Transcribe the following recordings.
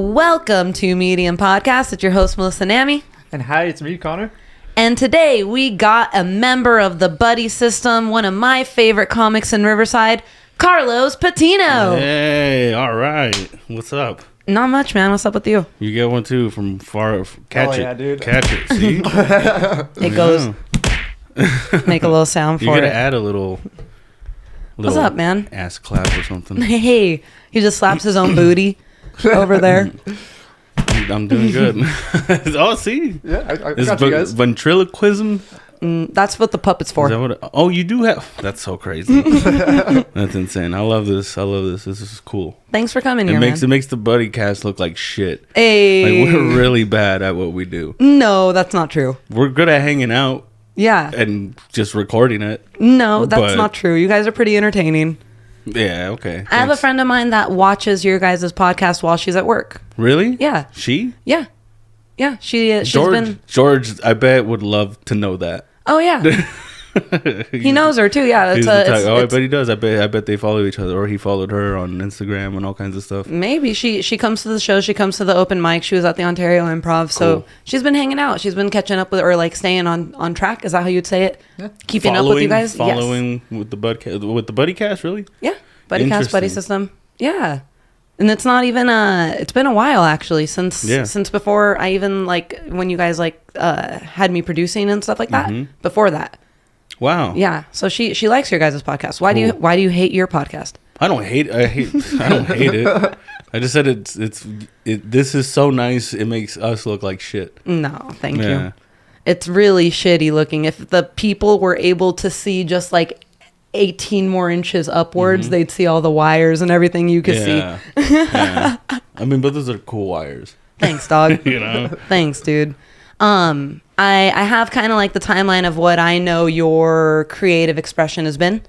Welcome to Medium Podcast. It's your host, Melissa Nami. And hi, it's me, Connor. And today we got a member of the Buddy System, one of my favorite comics in Riverside, Carlos Patino. Hey, all right. What's up? Not much, man. What's up with you? You get one too from far. Catch it. Yeah, dude. Catch it. See? It goes. Make a little sound You for gotta it. add a little What's up, man? ass clap or something. Hey, he just slaps his own booty over there. I'm doing good. Oh, see? Yeah, I This got you guys. ventriloquism. That's what the puppet's for. Is that what oh, you do have. That's so crazy. That's insane. I love this. This is cool. Thanks for coming It here, makes man. it makes the buddy cast look like shit. Hey. Like we're really bad at what we do. No, that's not true. We're good at hanging out Yeah. and just recording it. No, that's But- not true. You guys are pretty entertaining. Yeah, okay. I have a Thanks. friend of mine that watches your guys' podcast while she's at work. Really? Yeah. She? Yeah. Yeah. She's been. George, I bet would love to know that. Oh, yeah. He knows her too. Yeah. He's the type- I It's, bet he does. I bet they follow each other, or he followed her on Instagram and all kinds of stuff. maybe she comes to the show. She comes to the open mic. She was at the Ontario Improv. So Cool. she's been hanging out. She's been catching up with, or like staying on track. Is that how you'd say it? Yeah. Keeping up with you guys? Following with the buddy cast, really? Yes. Yeah. Buddy Cast, Buddy Interesting. System. Yeah. And it's not even it's been a while actually since before I even like when you guys like had me producing and stuff like that. Mm-hmm. Before that. Wow. Yeah. So she likes your guys' podcast. Why Cool. do you hate your podcast? I don't hate it. I just said this is so nice. It makes us look like shit. No, thank Yeah. you. It's really shitty looking. If the people were able to see just like 18 more inches upwards, they'd see all the wires and everything you could see. Yeah. I mean, but those are cool wires. Thanks, dog. You know? Thanks, dude. I have kind of like the timeline of what I know your creative expression has been.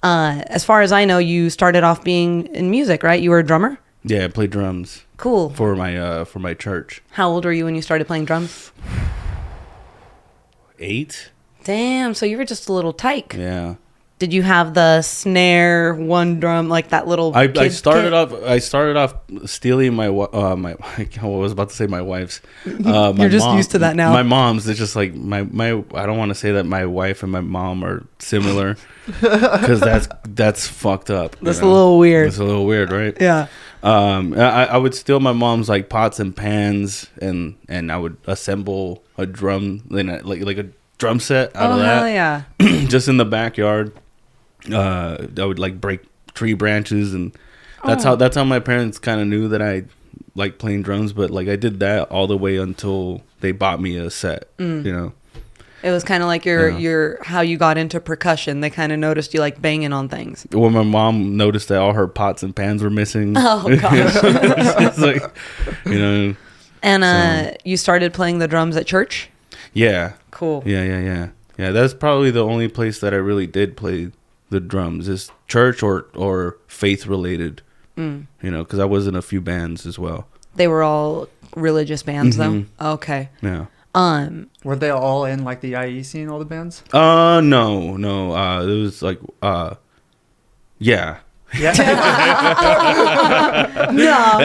As far as I know, you started off being in music, right? You were a drummer? Yeah, I play drums Cool. for my church. How old were you when you started playing drums? 8? Damn, so you were just a little tyke. Yeah. Did you have the snare, one drum, like that little I kid started kit? off stealing my I was about to say my wife's. You're just used to that now. My mom's. It's just like my I don't want to say that my wife and my mom are similar because that's fucked up. That's a little weird. It's a little weird, right? Yeah. I would steal my mom's like pots and pans and I would assemble a drum like a drum set out of that. Hell yeah. Just in the backyard. I would like break tree branches, and that's how my parents kind of knew that I like playing drums. But like I did that all the way until they bought me a set. You know, It was kind of like your how you got into percussion. They kind of noticed you like banging on things. when my mom noticed that all her pots and pans were missing. Oh gosh. It's like, you know. And you started playing the drums at church? Yeah. Cool. Yeah. That's probably the only place that I really did play the drums, is church or faith related. You know, because I was in a few bands as well. They were all religious bands though? Okay. Yeah. Were they all in like the IE scene, all the bands? No. It was like, yeah. Yeah.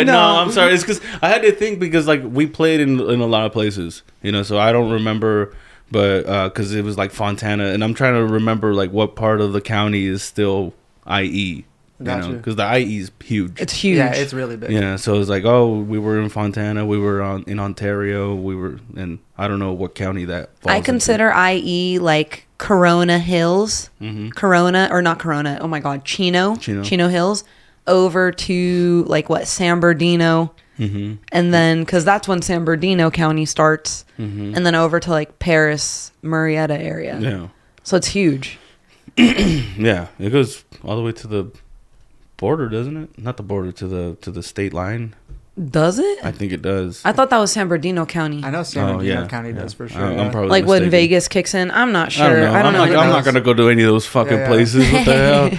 No. I'm sorry. It's because I had to think, because like we played in a lot of places, you know, so I don't remember, but because it was like Fontana, and I'm trying to remember like what part of the county is still IE, you Gotcha. know, because the IE is huge. It's huge. Yeah, it's really big. Yeah, so it's like, oh, we were in Fontana, we were in Ontario, we were in, I don't know what county that falls I consider IE like Corona Hills. Corona, or not Corona. Oh my God. Chino Hills over to like what? San Bernardino. And then, because that's when San Bernardino County starts. And then over to like Paris, Murrieta area. into. Yeah. So it's huge. Yeah, it goes all the way to the border, doesn't it? Not the border, to the state line. Does it? I think it does. I thought that was San Bernardino County. I know San Bernardino yeah, County yeah. does for sure. I'm probably Like when mistaken. Vegas kicks in. I'm not sure. I don't know. I don't know. I'm not gonna go to any of those fucking Yeah. places. What the hell?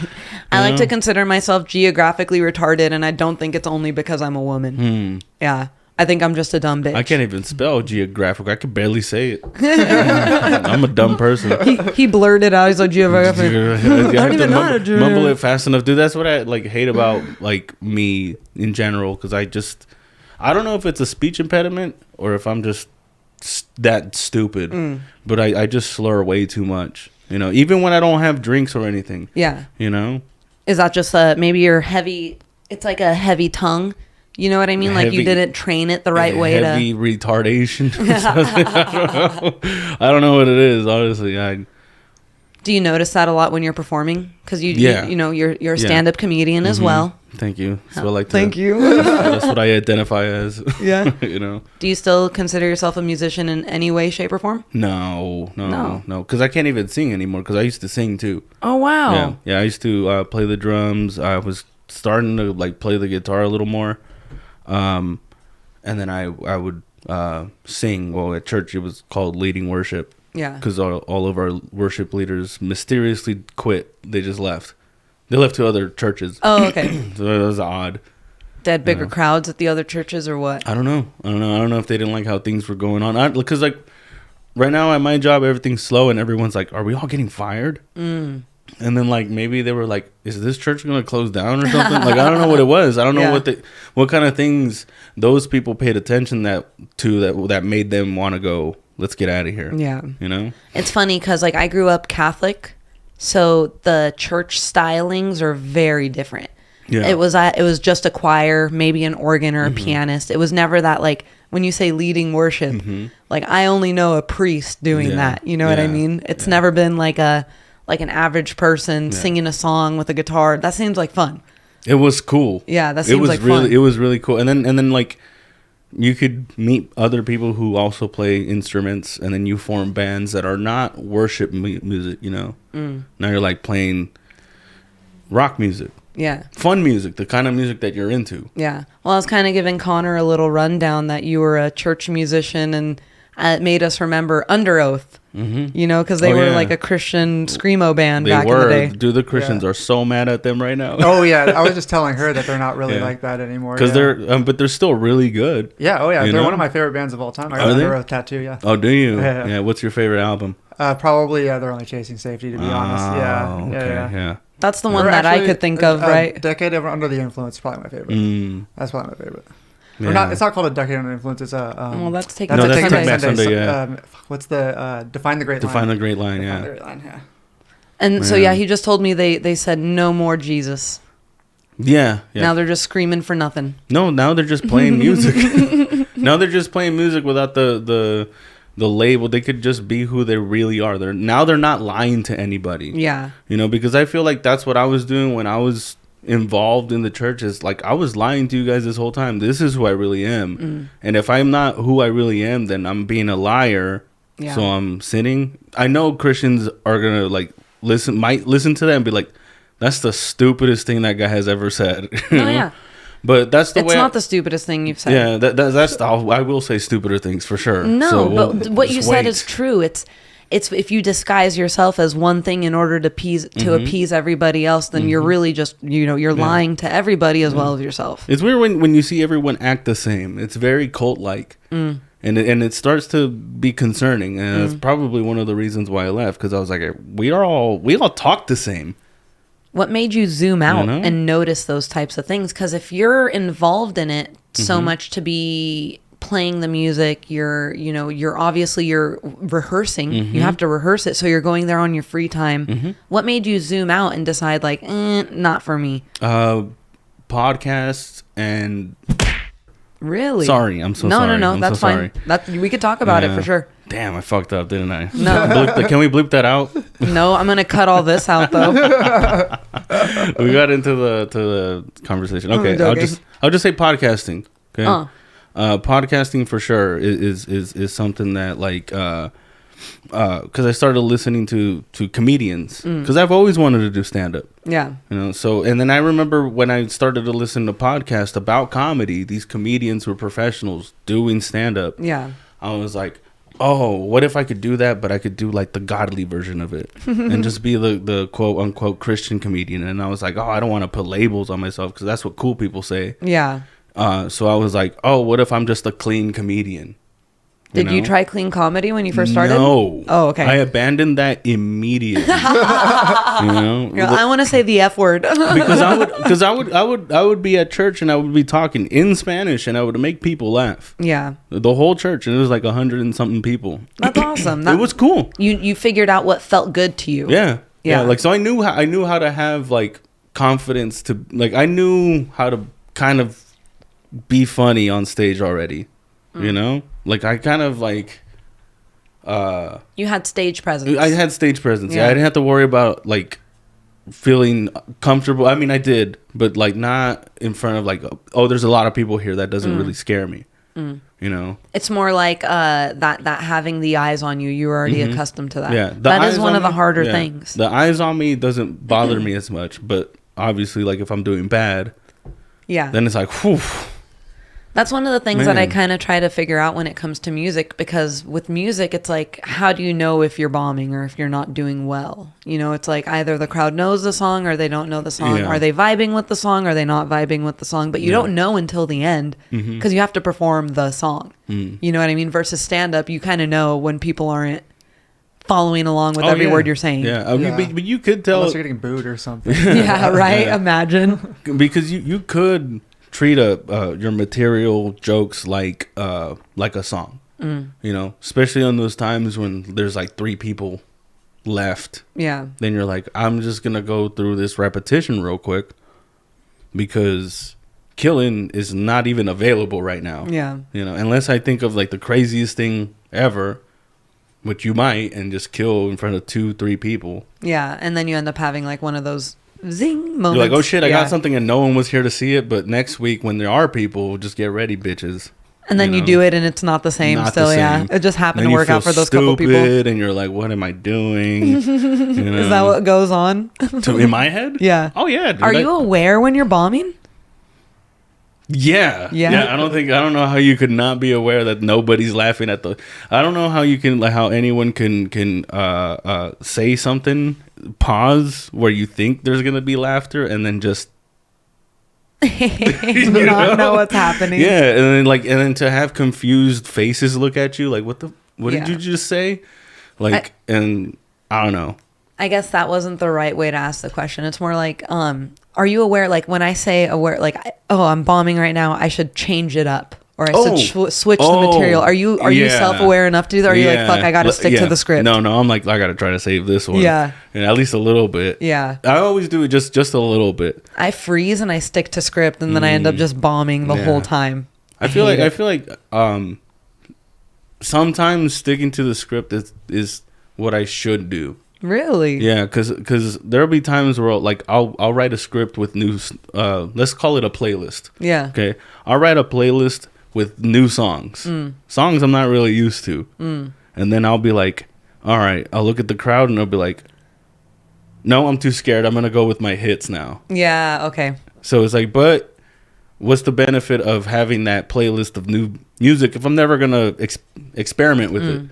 I like to consider myself geographically retarded, and I don't think it's only because I'm a woman. Yeah. I think I'm just a dumb bitch. I can't even spell geographic. I can barely say it. I'm a dumb person. He blurted out. He's like, geographic. I don't even know how to do it. mumble it fast enough, dude. That's what I like hate about like me in general, because I don't know if it's a speech impediment or if I'm just that stupid, but I just slur way too much. You know, even when I don't have drinks or anything. Yeah. You know? Is that just maybe you're heavy? It's like a heavy tongue. You know what I mean? Like you didn't train it the right way heavy retardation. I don't know what it is, honestly. Do you notice that a lot when you're performing? Because you know, you're a stand-up comedian as well. Thank you. So like Thank you. That's what I identify as. Yeah. You know. Do you still consider yourself a musician in any way, shape, or form? No. Because I can't even sing anymore. Because I used to sing too. Oh wow. Yeah. I used to play the drums. I was starting to like play the guitar a little more, and then I would sing. Well, at church it was called leading worship. Yeah. Because all of our worship leaders mysteriously quit. They just left. They left to other churches. Oh, okay. So it was odd. They had bigger crowds at the other churches or what? I don't know. I don't know if they didn't like how things were going on. Because like right now at my job, everything's slow and everyone's like, "Are we all getting fired?" And then like maybe they were like, "Is this church going to close down or something?" Like I don't know what it was. I don't know what kind of things those people paid attention that made them want to go. Let's get out of here. Yeah. You know? It's funny because like I grew up Catholic, so the church stylings are very different. Yeah. It was just a choir, maybe an organ or a pianist. It was never that like when you say leading worship, like I only know a priest doing that. You know what I mean? It's never been like an average person singing a song with a guitar. That seems like fun. It was cool. Yeah, that seems like fun. It was really cool. And then like you could meet other people who also play instruments, and then you form bands that are not worship music, you know. Now you're like playing rock music. Yeah. Fun music, the kind of music that you're into. Yeah. Well, I was kind of giving Connor a little rundown that you were a church musician, and it made us remember Under Oath. You know, because they were like a Christian screamo band back in the day. Dude, the Christians are so mad at them right now. Oh yeah, I was just telling her that they're not really like that anymore. Because but they're still really good. Yeah. Oh yeah, they're one of my favorite bands of all time. I got Under Oath tattoo. Yeah. Oh, do you? Yeah. What's your favorite album? Probably They're Only Chasing Safety. To be honest. Yeah. Okay. Yeah. That's the one that I could think of, right? Decade of Under the Influence is probably my favorite. That's probably my favorite. Yeah. Or not, it's not called a Decade Under the Influence. It's a. Well, that's Take Back Sunday. Yeah. What's the Define the Great Line? Define the Great Line. Yeah. Define the Great Line. Yeah. And so he just told me they said no more Jesus. Yeah. Now they're just screaming for nothing. No, now they're just playing music. Now they're just playing music without the label. They could just be who they really are. They're not lying to anybody. Yeah. You know, because I feel like that's what I was doing when I was involved in the church. Is like I was lying to you guys this whole time. This is who I really am. And if I'm not who I really am, then I'm being a liar. Yeah. So I'm sinning. I know Christians are gonna like might listen to that and be like, that's the stupidest thing that guy has ever said. Yeah. But that's the way. It's not the stupidest thing you've said. Yeah, that's I will say stupider things for sure. No, so but what you said is true. It's if you disguise yourself as one thing in order to appease everybody else, then you're really just you're lying to everybody as well as yourself. It's weird when you see everyone act the same. It's very cult like, and it starts to be concerning. And that's probably one of the reasons why I left, because I was like, we all talk the same. What made you zoom out and notice those types of things? Because if you're involved in it so much to be playing the music, you're obviously rehearsing. You have to rehearse it, so you're going there on your free time. What made you zoom out and decide like, not for me? Podcasts and. Really? Sorry, I'm so sorry. No, that's fine. We could talk about it for sure. Damn, I fucked up, didn't I? No. Can we bleep that out? No, I'm gonna cut all this out though. We got into the conversation. Okay, I'll just say podcasting. Okay, podcasting for sure is something that like because I started listening to comedians because I've always wanted to do stand up. Yeah. So and then I remember when I started to listen to podcasts about comedy, these comedians were professionals doing stand up. Yeah. I was like, oh, what if I could do that, but I could do like the godly version of it and just be the quote unquote Christian comedian. And I was like, oh, I don't want to put labels on myself because that's what cool people say. Yeah. So I was like, oh, what if I'm just a clean comedian? Did you try clean comedy when you first started? No. Oh, okay. I abandoned that immediately. I want to say the F word. because I would be at church and I would be talking in Spanish and I would make people laugh. Yeah. The whole church, and it was like 100 and something people. That's awesome. It was cool. You figured out what felt good to you. Yeah. Like, so I knew how to have like confidence to, like, I knew how to kind of be funny on stage already. You know, like I kind of like you had stage presence. I had stage presence. Yeah, I didn't have to worry about like feeling comfortable. I mean, I did, but like not in front of like, oh, there's a lot of people here. That doesn't really scare me. You know, it's more like that having the eyes on you. You were already accustomed to that. Yeah, that is one of the harder things. The eyes on me doesn't bother me as much, but obviously, like if I'm doing bad, then it's like, whew. That's one of the things that I kind of try to figure out when it comes to music, because with music, it's like, how do you know if you're bombing or if you're not doing well? You know, it's like either the crowd knows the song or they don't know the song. Are they vibing with the song? Or are they not vibing with the song? But you don't know until the end because you have to perform the song. You know what I mean? Versus stand-up, you kind of know when people aren't following along with every word you're saying. But you could tell. Unless you're getting booed or something. Right? Imagine. Because you could treat your material jokes like a song, you know, especially on those times when there's like 3 people left. Then you're like, I'm just gonna go through this repetition real quick because killing is not even available right now. You know, unless I think of like the craziest thing ever, which you might, and just kill in front of 2-3 people. And then you end up having like one of those zing moments. You're like, oh shit, I got something and no one was here to see it, but next week when there are people, just get ready, bitches. And then you do it and it's not the same still. It just happened to work out for those couple people. And you're like, what am I doing? You know? Is that what goes on? In my head? Yeah. Oh yeah. Dude, are you aware when you're bombing? Yeah. I don't know how you could not be aware that nobody's laughing at I don't know how you can, like, how anyone can say something, pause where you think there's gonna be laughter, and then just not know what's happening. And then to have confused faces look at you like, what did you just say? Like, and I don't know. I guess that wasn't the right way to ask the question. It's more like, are you aware, like when I say aware, like, oh, I'm bombing right now, I should change it up, or I should switch the material. Are you self-aware enough to do that? Or are you like, fuck, I got to stick to the script? No, I'm like, I got to try to save this one. And at least a little bit. I always do it just a little bit. I freeze and I stick to script, and then I end up just bombing the whole time. I feel like sometimes sticking to the script is what I should do. Really? Yeah, because there'll be times where like I'll write a script with new let's call it a playlist. Okay, I'll write a playlist with new songs, songs I'm not really used to, and then I'll be like, all right, I'll look at the crowd and I'll be like, no, I'm too scared, I'm gonna go with my hits now. Okay. So it's like, but what's the benefit of having that playlist of new music if I'm never gonna experiment with it?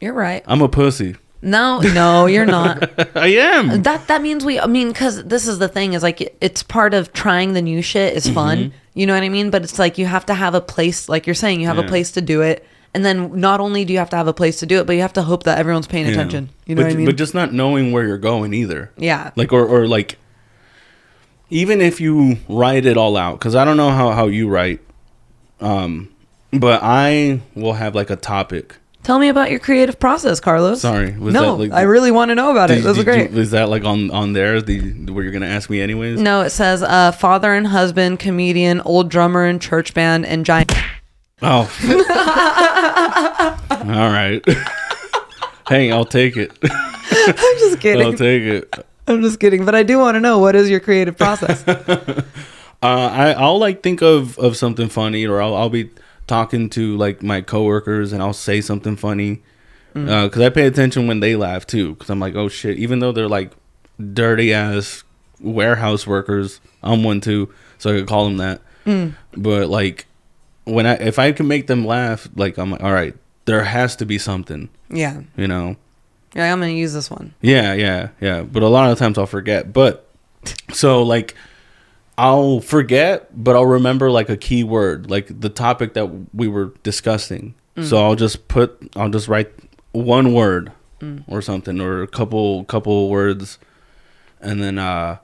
You're right. I'm a pussy. No, you're not. I am. That means because this is the thing, is like, it's part of trying the new shit is fun. You know what I mean? But it's like, you have to have a place, like you're saying, you have a place to do it. And then not only do you have to have a place to do it, but you have to hope that everyone's paying attention. You know what I mean? But just not knowing where you're going either. Like, or like, even if you write it all out, because I don't know how you write, but I will have like a topic. Tell me about your creative process, Carlos. Sorry. I really want to know about it. This is great. Is that like on there, where you're going to ask me anyways? No, it says father and husband, comedian, old drummer in church band, and giant. Oh. All right. Hey, I'll take it. I'm just kidding. I'll take it. I'm just kidding. But I do want to know, what is your creative process? I'll like think of something funny, or I'll be talking to like my coworkers and I'll say something funny because I pay attention when they laugh too, because I'm like, oh shit, even though they're like dirty ass warehouse workers, I'm one too, so I could call them that. But like, if I can make them laugh, like, I'm like, all right, there has to be something. You know, I'm gonna use this one. But a lot of times I'll forget. But so like, I'll forget, but I'll remember like a key word, like the topic that we were discussing. So I'll just write one word or something, or a couple words, and then I'll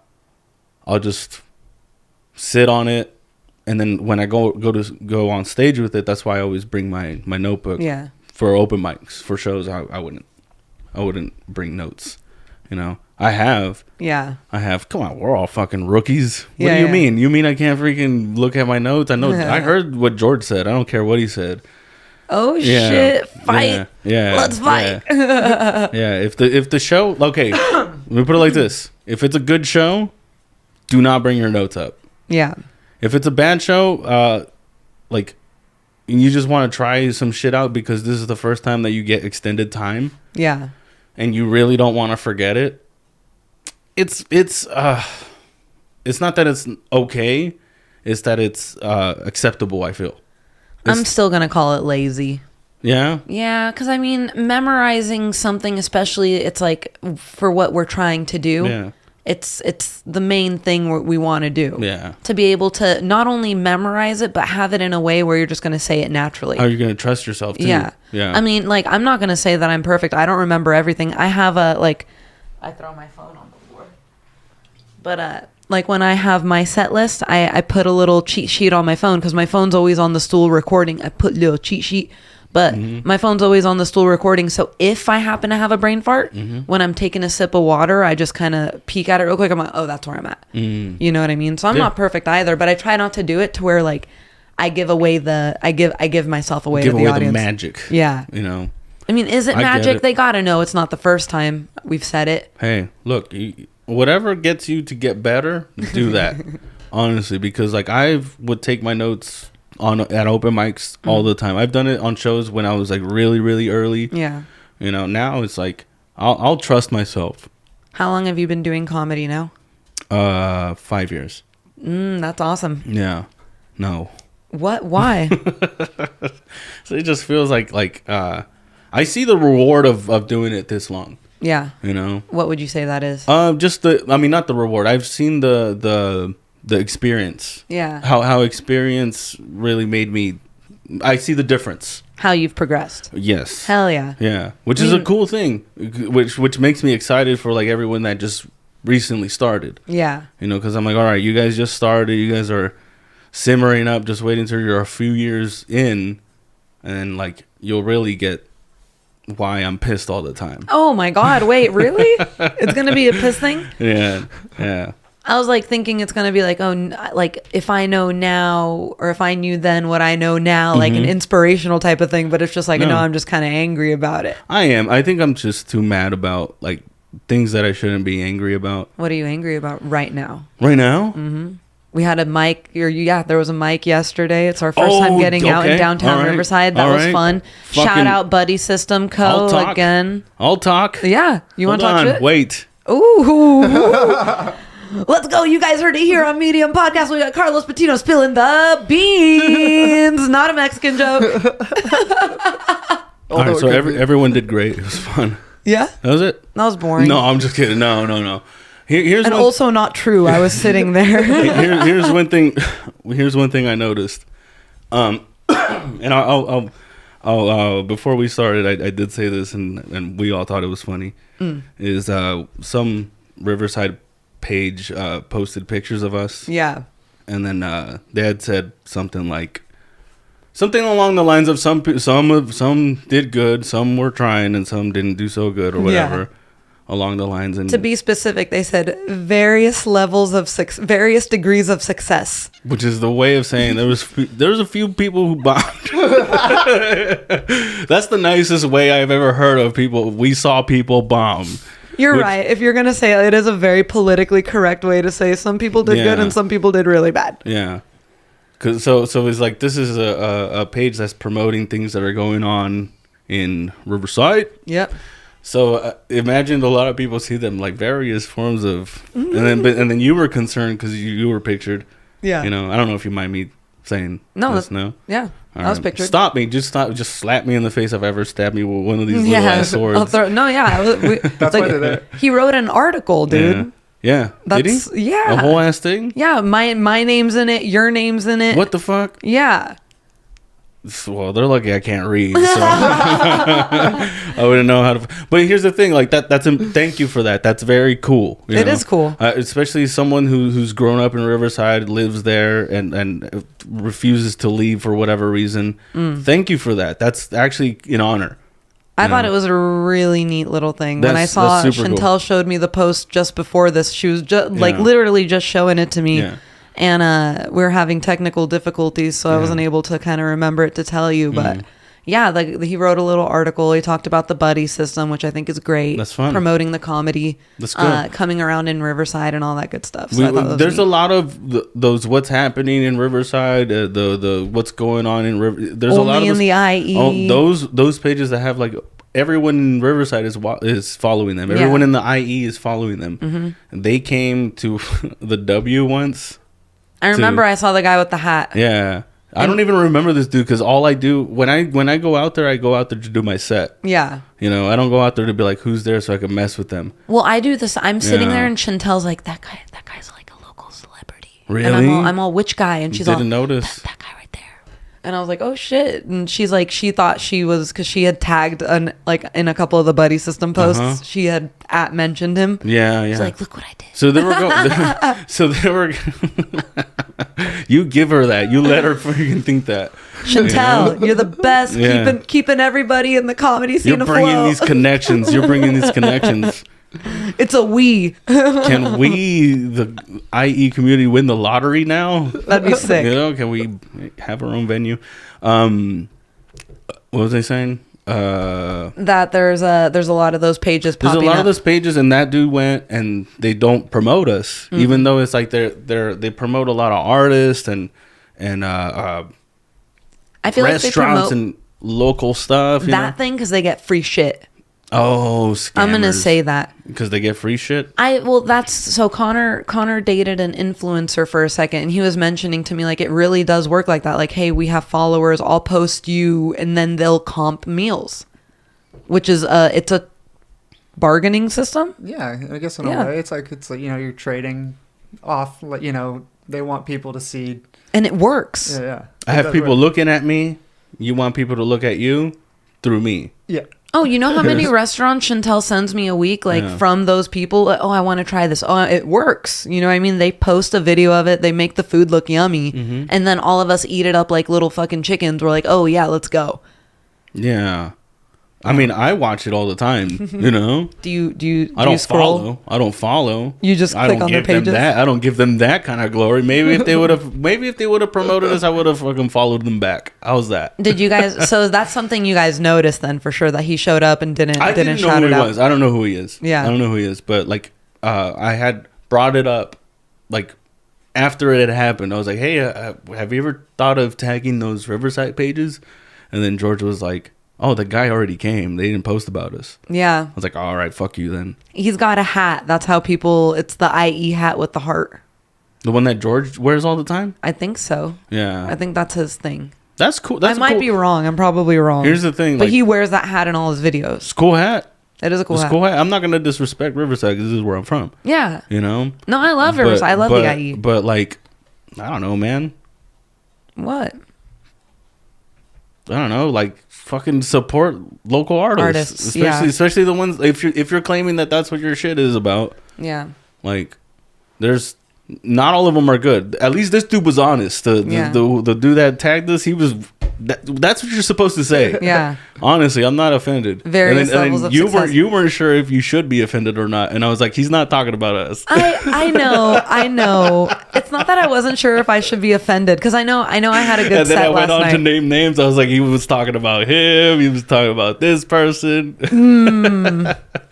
just sit on it. And then when I go on stage with it, that's why I always bring my notebook. Yeah. For open mics, for shows, I wouldn't bring notes. You know, I have. Yeah. Come on, we're all fucking rookies. What Yeah, do you yeah. mean? You mean I can't freaking look at my notes? I know. I heard what George said. I don't care what he said. Oh shit! Fight. Yeah. Let's fight. Yeah. If the show, okay, let me put it like this: if it's a good show, do not bring your notes up. Yeah. If it's a bad show, like you just want to try some shit out because this is the first time that you get extended time. Yeah. And you really don't want to forget it. It's not that it's okay, it's that it's acceptable, I feel. I'm still going to call it lazy. Yeah? Yeah, because I mean, memorizing something, especially, it's like for what we're trying to do. Yeah. It's the main thing we want to do. Yeah. To be able to not only memorize it, but have it in a way where you're just going to say it naturally. How are you going to trust yourself too? Yeah. Yeah. I mean, like, I'm not going to say that I'm perfect. I don't remember everything. I have I throw my phone on the floor. But, like, when I have my set list, I put a little cheat sheet on my phone because my phone's always on the stool recording. I put a little cheat sheet. But my phone's always on the stool recording. So if I happen to have a brain fart, when I'm taking a sip of water, I just kind of peek at it real quick. I'm like, oh, that's where I'm at. You know what I mean? So I'm not perfect either, but I try not to do it to where like I give myself away to the audience. The magic. Yeah. You know. I mean, is it magic? They got to know it's not the first time we've said it. Hey, look, whatever gets you to get better, do that. Honestly, because like I would take my notes at open mics all the time. I've done it on shows when I was like really, really early. Yeah. You know, now it's like I'll trust myself. How long have you been doing comedy now? 5 years. That's awesome. Yeah. No. What? Why? So it just feels like I see the reward of doing it this long. Yeah. You know. What would you say that is? Just not the reward. I've seen the experience. Yeah. How experience really made me. I see the difference. How you've progressed. Yes. Hell yeah. Yeah. Which is a cool thing. Which makes me excited for like everyone that just recently started. Yeah. You know, because I'm like, all right, you guys just started. You guys are simmering up, just waiting until you're a few years in, and like you'll really get why I'm pissed all the time. Oh my God! Wait, really? It's gonna be a piss thing? Yeah. Yeah. I was like thinking it's gonna be like, oh, like if I know now or if I knew then what I know now, like an inspirational type of thing. But it's just like, no, I'm just kind of angry about it. I am. I think I'm just too mad about like things that I shouldn't be angry about. What are you angry about right now? Right now? Mm-hmm. We had a mic, there was a mic yesterday. It's our first time getting out in downtown Riverside. That was fun. Shout out Buddy System Co. again. I'll talk. Yeah. You want to talk shit? Wait. Ooh. Let's go. You guys heard it here on Medium Podcast. We got Carlos Patino spilling the beans. Not a Mexican joke. All right, so everyone did great. It was fun. Yeah? That was it? That was boring. No, I'm just kidding. No. Here's also not true. I was sitting there. Here's one thing. Here's one thing I noticed. And I'll before we started, I did say this, and we all thought it was funny. Is some Riverside page posted pictures of us. Yeah. And then they had said something along the lines of some did good, some were trying, and some didn't do so good, or whatever. Yeah. Along the lines, and to be specific, they said various levels of various degrees of success, which is the way of saying there was a few people who bombed. That's the nicest way I've ever heard of people. We saw people bomb. You're right. If you're gonna say it is a very politically correct way to say some people did good and some people did really bad. Yeah. Cause so it's like this is a page that's promoting things that are going on in Riverside. Yep. So imagine a lot of people see them like various forms of, and then you were concerned because you were pictured. Yeah. You know, I don't know if you mind me saying this. No. Yeah. I was pictured. Stop me! Just slap me in the face if I ever stabbed me with one of these little ass swords. That's why they're there. He wrote an article, dude. Yeah. Did he? Yeah. A whole ass thing. Yeah. My name's in it. Your name's in it. What the fuck? Yeah. Well, they're lucky I can't read, so I wouldn't know how to. But here's the thing, like that's thank you for that. That's very cool. It is cool, especially someone who's grown up in Riverside, lives there, and refuses to leave for whatever reason. Thank you for that. That's actually an honor. I thought it was a really neat little thing. When I saw Chantel cool. showed me the post just before this, she was just like literally just showing it to me. Yeah. And we were having technical difficulties, so I wasn't able to kind of remember it to tell you. But yeah, he wrote a little article. He talked about the buddy system, which I think is great. That's fun. Promoting the comedy. That's good. Coming around in Riverside and all that good stuff. So there's a lot of those what's happening in Riverside, the what's going on in Riverside. There's only a lot of in the IE. Those pages that have like everyone in Riverside is following them. Everyone in the IE is following them. Mm-hmm. They came to the W once. I remember I saw the guy with the hat. Yeah. I don't even remember this dude because all I do when I go out there, I go out there to do my set. Yeah. I don't go out there to be like, who's there so I can mess with them. Well, I do this. I'm sitting there and Chantel's like, that guy's like a local celebrity. Really? And I'm all, which guy? And she's all, didn't notice. That guy right there. And I was like, oh shit. And she's like, she thought she was, because she had tagged in a couple of the buddy system posts, she had mentioned him. Yeah. She's like, look what I did. So they were you give her that. You let her freaking think that. Chantel, you're the best. Keeping everybody in the comedy scene You're bringing these connections. It's a we. Can we, the IE community, win the lottery now? That'd be sick. Can we have our own venue? What was I saying? That there's a lot of those pages popping up. There's a lot of those pages, and that dude went and they don't promote us, even though it's like they promote a lot of artists and I feel restaurants like they promote and local stuff. That thing because they get free shit. Oh, scammers. I'm gonna say that because they get free shit. That's so. Connor dated an influencer for a second, and he was mentioning to me like it really does work like that. Like, hey, we have followers. I'll post you, and then they'll comp meals, which is it's a bargaining system. Yeah, I guess in a way, it's like you're trading off. Like they want people to see, and it works. Yeah. I have people looking at me. You want people to look at you through me. Yeah. Oh, you know how many restaurants Chantel sends me a week, from those people? Like, oh, I want to try this. Oh, it works. You know what I mean? They post a video of it. They make the food look yummy. Mm-hmm. And then all of us eat it up like little fucking chickens. We're like, oh, yeah, let's go. Yeah. I mean, I watch it all the time, Do you I don't scroll? follow. I don't follow. You just click on their pages? I don't give them that kind of glory. Maybe if they would have promoted us, I would have fucking followed them back. How's that? Did you guys, so that's something you guys noticed then for sure, that he showed up and didn't shout it out? I didn't know who he was. I don't know who he is. Yeah. I don't know who he is, but like I had brought it up like after it had happened. I was like, hey, have you ever thought of tagging those Riverside pages? And then George was like, oh, the guy already came. They didn't post about us. Yeah. I was like, all right, fuck you then. He's got a hat. That's how it's the IE hat with the heart. The one that George wears all the time? I think so. Yeah. I think that's his thing. That's cool. I might be wrong. I'm probably wrong. Here's the thing. But he wears that hat in all his videos. It's a cool hat. It is a cool hat. I'm not going to disrespect Riverside because this is where I'm from. Yeah. No, I love Riverside. I love the IE. But like, I don't know, man. What? I don't know, like fucking support local artists, especially the ones if you're claiming that that's what your shit is about. Yeah, like there's not all of them are good. At least this dude was honest. The dude that tagged us, he was. That's what you're supposed to say. Yeah. Honestly, I'm not offended. Various levels of success. You weren't sure if you should be offended or not, and I was like, he's not talking about us. I know. It's not that I wasn't sure if I should be offended because I know I had a good set last night. And then I went on to name names. I was like, he was talking about him. He was talking about this person.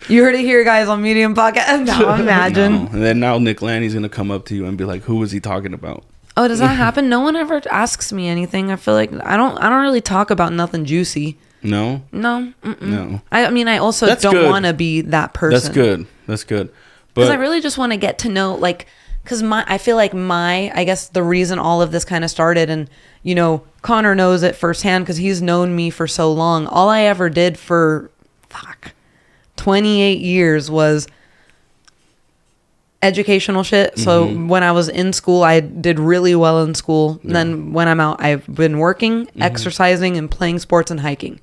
You heard it here, guys, on Medium Podcast. Now imagine. No. And then now Nick Lanny's gonna come up to you and be like, who was he talking about? Oh, does that happen? No one ever asks me anything. I feel like I don't really talk about nothing juicy. No. No. I mean, I also don't want to be that person. That's good. Because I really just want to get to know, like, because I feel like I guess the reason all of this kind of started, and Connor knows it firsthand because he's known me for so long. All I ever did for 28 years was educational shit. So when I was in school, I did really well in school. Yeah. Then when I'm out, I've been working, exercising, and playing sports and hiking.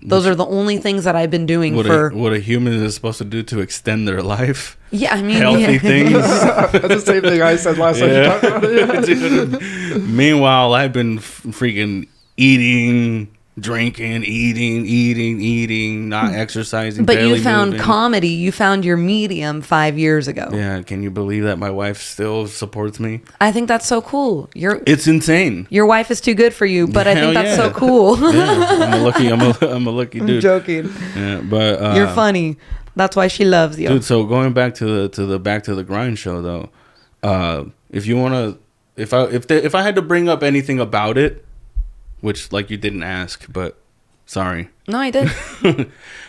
Those are the only things that I've been doing what a human is supposed to do to extend their life. Yeah, I mean, healthy things. That's the same thing I said last time you talked about it. Dude, meanwhile, I've been freaking eating, drinking, eating, not exercising. But you found comedy. You found your medium 5 years ago. Yeah, can you believe that my wife still supports me? I think that's so cool. It's insane. Your wife is too good for you, but I think that's so cool. Yeah, I'm a lucky dude. I'm joking. Yeah, but you're funny. That's why she loves you, dude. So going back to the Back to the Grind show, though, if you wanna, if I had to bring up anything about it. Which, like, you didn't ask, but sorry. No, I did.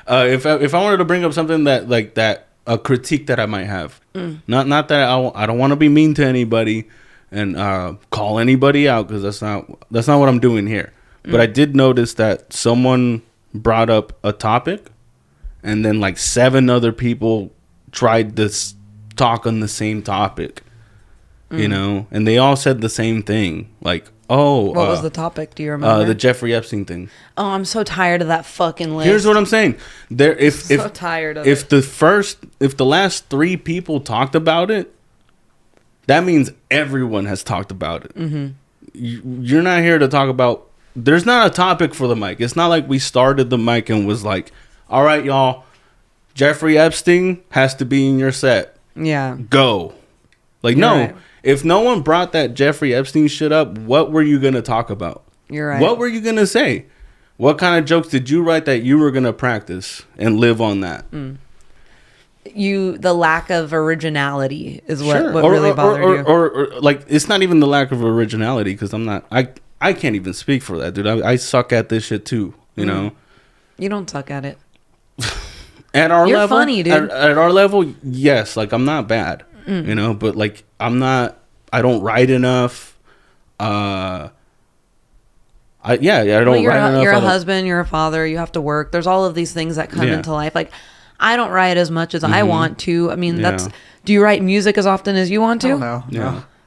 If I wanted to bring up something that a critique that I might have, not that I don't want to be mean to anybody and call anybody out, because that's not what I'm doing here. But I did notice that someone brought up a topic, and then like 7 other people tried to talk on the same topic, you know, and they all said the same thing, like. Oh, what was the topic? Do you remember? The Jeffrey Epstein thing. Oh, I'm so tired of that fucking list. Here's what I'm saying. Tired of it. If the last 3 people talked about it, that means everyone has talked about it. Mm-hmm. You're not here to talk about. There's not a topic for the mic. It's not like we started the mic and was like, "All right, y'all, Jeffrey Epstein has to be in your set." Yeah. Go. Like, You're no. right. If no one brought that Jeffrey Epstein shit up, what were you going to talk about? You're right. What were you going to say? What kind of jokes did you write that you were going to practice and live on that? The lack of originality is what really bothered you. Or like, it's not even the lack of originality, because I can't even speak for that, dude. I suck at this shit too, you know? You don't suck at it. At our You're level, funny, dude. At our level, yes, like, I'm not bad, you know, but like, I don't write enough. I don't write enough. You're a husband, you're a father, you have to work. There's all of these things that come into life. Like, I don't write as much as I want to. I mean, do you write music as often as you want to? No.